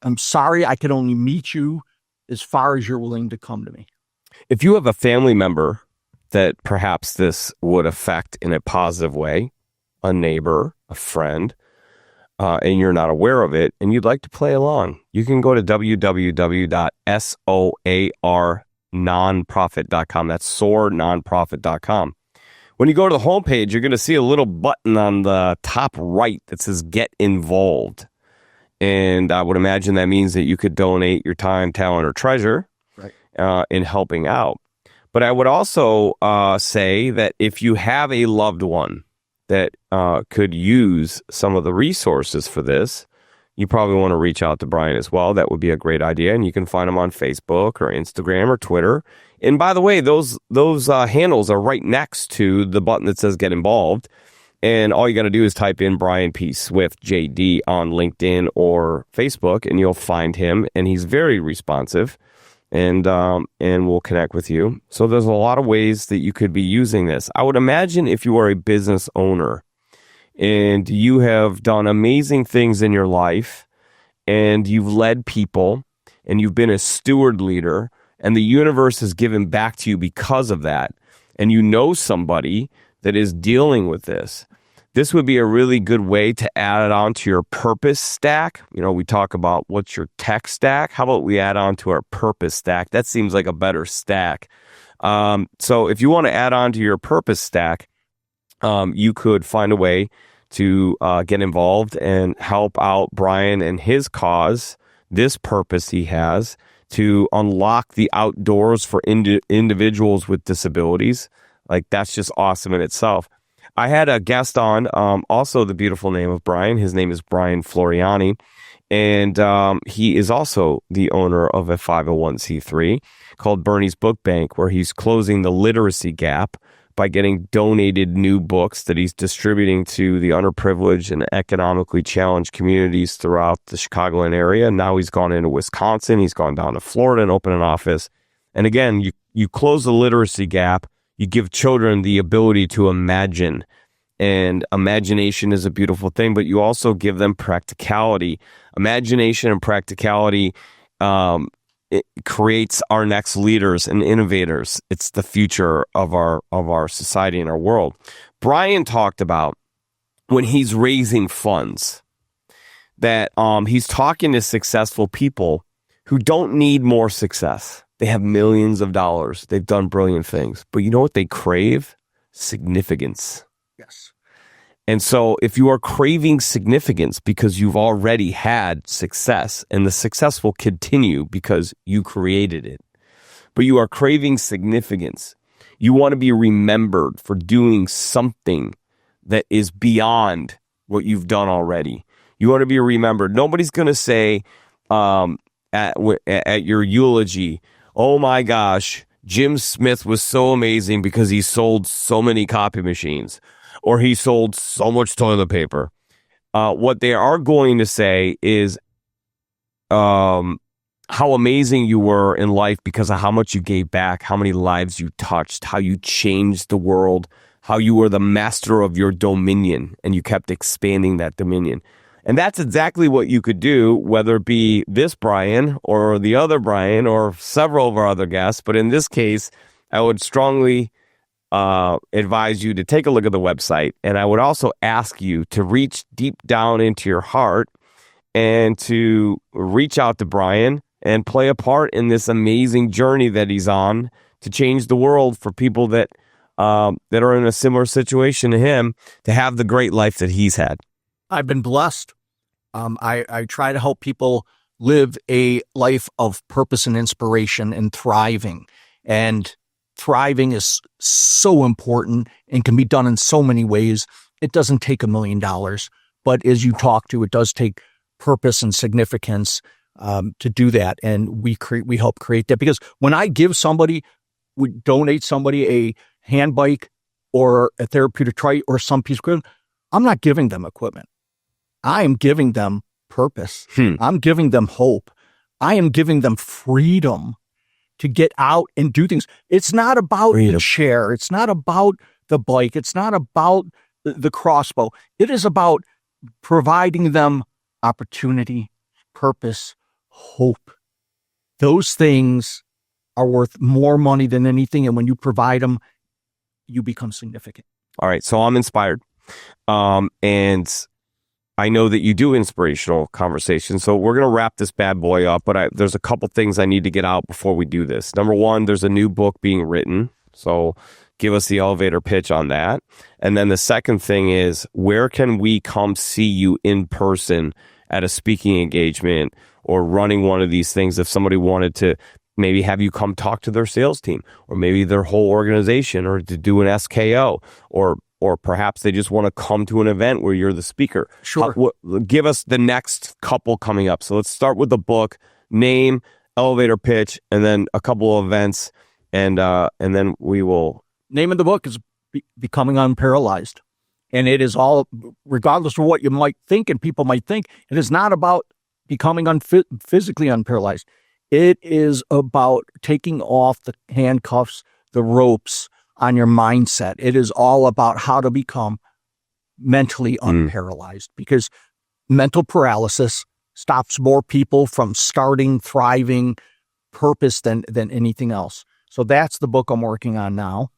S1: I'm sorry, I can only meet you as far as you're willing to come to me.
S2: If you have a family member that perhaps this would affect in a positive way, a neighbor, a friend, and you're not aware of it, and you'd like to play along, you can go to www.soarnonprofit.com. That's soarnonprofit.com. When you go to the homepage, you're going to see a little button on the top right that says Get Involved. And I would imagine that means that you could donate your time, talent, or treasure in helping out. But I would also say that if you have a loved one that could use some of the resources for this, you probably want to reach out to Brian as well. That would be a great idea. And you can find him on Facebook or Instagram or Twitter. And by the way, those handles are right next to the button that says Get Involved. And all you got to do is type in Brian P. Swift, JD, on LinkedIn or Facebook, and you'll find him. And he's very responsive, and we'll connect with you. So there's a lot of ways that you could be using this. I would imagine if you are a business owner and you have done amazing things in your life, and you've led people, and you've been a steward leader, and the universe has given back to you because of that, and you know somebody that is dealing with this, this would be a really good way to add it on to your purpose stack. You know, we talk about what's your tech stack. How about we add on to our purpose stack? That seems like a better stack. So if you want to add on to your purpose stack, you could find a way to get involved and help out Brian and his cause, this purpose he has to unlock the outdoors for individuals with disabilities. Like, that's just awesome in itself. I had a guest on, also the beautiful name of Brian. His name is Brian Floriani, and he is also the owner of a 501c3 called Bernie's Book Bank, where he's closing the literacy gap by getting donated new books that he's distributing to the underprivileged and economically challenged communities throughout the Chicagoland area. Now he's gone into Wisconsin. He's gone down to Florida and opened an office. And again, you close the literacy gap. You give children the ability to imagine. And imagination is a beautiful thing, but you also give them practicality. Imagination and practicality it creates our next leaders and innovators. It's the future of our society and our world. Brian talked about when he's raising funds that he's talking to successful people who don't need more success. They have millions of dollars. They've done brilliant things. But you know what they crave? Significance.
S1: Yes.
S2: And so if you are craving significance because you've already had success, and the success will continue because you created it, but you are craving significance, you want to be remembered for doing something that is beyond what you've done already. You want to be remembered. Nobody's going to say at your eulogy, oh my gosh, Jim Smith was so amazing because he sold so many copy machines, or he sold so much toilet paper. What they are going to say is how amazing you were in life because of how much you gave back, how many lives you touched, how you changed the world, how you were the master of your dominion, and you kept expanding that dominion. And that's exactly what you could do, whether it be this Brian or the other Brian or several of our other guests. But in this case, I would strongly advise you to take a look at the website. And I would also ask you to reach deep down into your heart and to reach out to Brian and play a part in this amazing journey that he's on to change the world for people that are in a similar situation to him, to have the great life that he's had.
S1: I've been blessed. I try to help people live a life of purpose and inspiration and thriving. And thriving is so important and can be done in so many ways. It doesn't take $1 million, but as you talk to, it does take purpose and significance to do that. And we help create that, because when I give somebody, we donate somebody a hand bike or a therapeutic trike or some piece of equipment, I'm not giving them equipment. I am giving them purpose. I'm giving them hope. I am giving them freedom to get out and do things. It's not about the chair. It's not about the bike. It's not about the crossbow. It is about providing them opportunity, purpose, hope. Those things are worth more money than anything. And when you provide them, you become significant.
S2: All right. So I'm inspired. And I know that you do inspirational conversations, so we're going to wrap this bad boy up, but there's a couple things I need to get out before we do this. Number one, there's a new book being written, so give us the elevator pitch on that. And then the second thing is, where can we come see you in person at a speaking engagement or running one of these things if somebody wanted to maybe have you come talk to their sales team or maybe their whole organization, or to do an SKO, or perhaps they just want to come to an event where you're the speaker.
S1: Sure.
S2: Give us the next couple coming up. So let's start with the book, name, elevator pitch, and then a couple of events, and then we will.
S1: Name of the book is Becoming Unparalyzed. And it is all, regardless of what you might think and people might think, it is not about becoming physically unparalyzed. It is about taking off the handcuffs, the ropes on your mindset. It is all about how to become mentally unparalyzed, because mental paralysis stops more people from starting, thriving, purpose than anything else. So that's the book I'm working on now.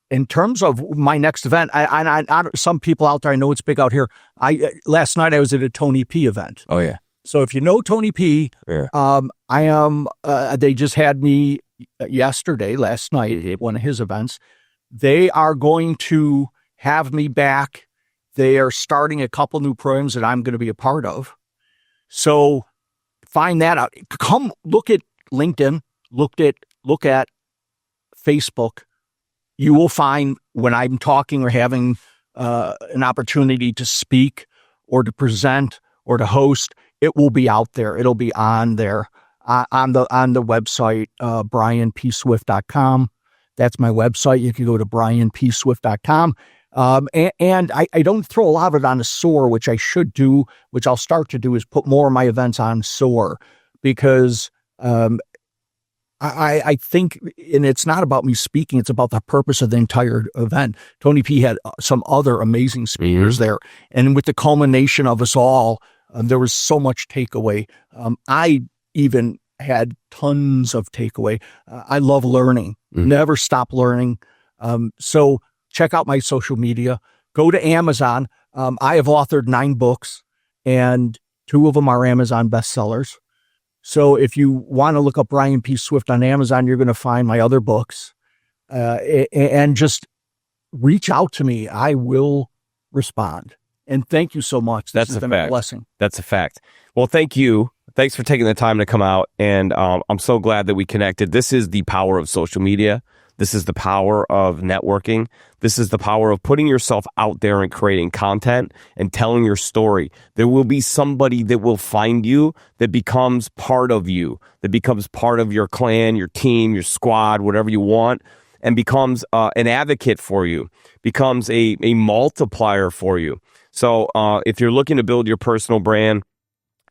S1: In terms of my next event, I some people out there, I know it's big out here. Last night I was at a Tony P event.
S2: Oh yeah.
S1: So if you know Tony P,
S2: yeah.
S1: I am. They just had me last night at one of his events. They are going to have me back. They are starting a couple new programs that I'm going to be a part of. So find that out. Come look at LinkedIn. Look at Facebook. You will find when I'm talking or having an opportunity to speak or to present or to host, it will be out there. It'll be on there on the website, brianpswift.com. That's my website. You can go to brianpswift.com. And I don't throw a lot of it on the SOAR, which I should do, which I'll start to do, is put more of my events on SOAR, because I think, and it's not about me speaking, it's about the purpose of the entire event. Tony P had some other amazing speakers there. And with the culmination of us all, there was so much takeaway. I even had tons of takeaway. I love learning, never stop learning. So check out my social media, go to Amazon. I have authored 9 books, and 2 of them are Amazon bestsellers. So if you want to look up Brian P. Swift on Amazon, you're going to find my other books, and just reach out to me. I will respond. And thank you so much.
S2: That's a fact.
S1: Blessing.
S2: That's a fact. Well, thank you. Thanks for taking the time to come out. And I'm so glad that we connected. This is the power of social media. This is the power of networking. This is the power of putting yourself out there and creating content and telling your story. There will be somebody that will find you that becomes part of you, that becomes part of your clan, your team, your squad, whatever you want, and becomes an advocate for you, becomes a multiplier for you. So if you're looking to build your personal brand,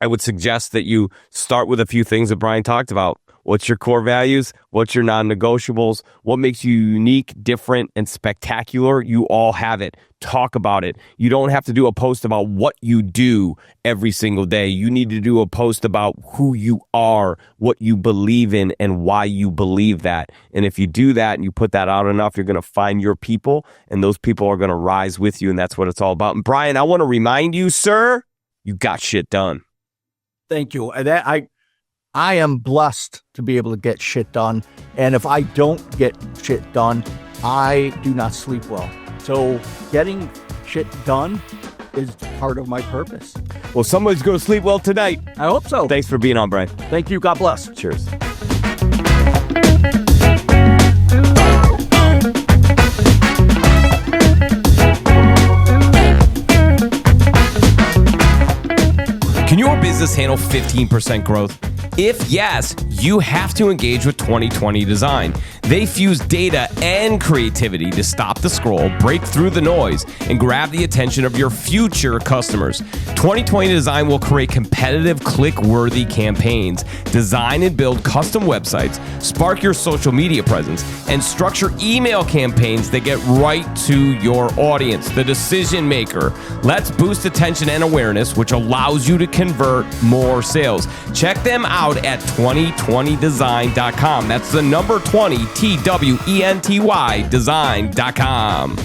S2: I would suggest that you start with a few things that Brian talked about. What's your core values? What's your non-negotiables? What makes you unique, different, and spectacular? You all have it. Talk about it. You don't have to do a post about what you do every single day. You need to do a post about who you are, what you believe in, and why you believe that. And if you do that and you put that out enough, you're going to find your people, and those people are going to rise with you, and that's what it's all about. And Brian, I want to remind you, sir, you got shit done.
S1: Thank you. I am blessed to be able to get shit done. And if I don't get shit done, I do not sleep well. So getting shit done is part of my purpose.
S2: Well, somebody's going to sleep well tonight.
S1: I hope so.
S2: Thanks for being on, Brian.
S1: Thank you. God bless.
S2: Cheers. Can your business handle 15% growth? If yes, you have to engage with 2020 Design. They fuse data and creativity to stop the scroll, break through the noise, and grab the attention of your future customers. 2020 Design will create competitive, click-worthy campaigns, design and build custom websites, spark your social media presence, and structure email campaigns that get right to your audience, the decision maker. Let's boost attention and awareness, which allows you to convert more sales. Check them out at 2020design.com. That's the number 20, TWENTY design.com.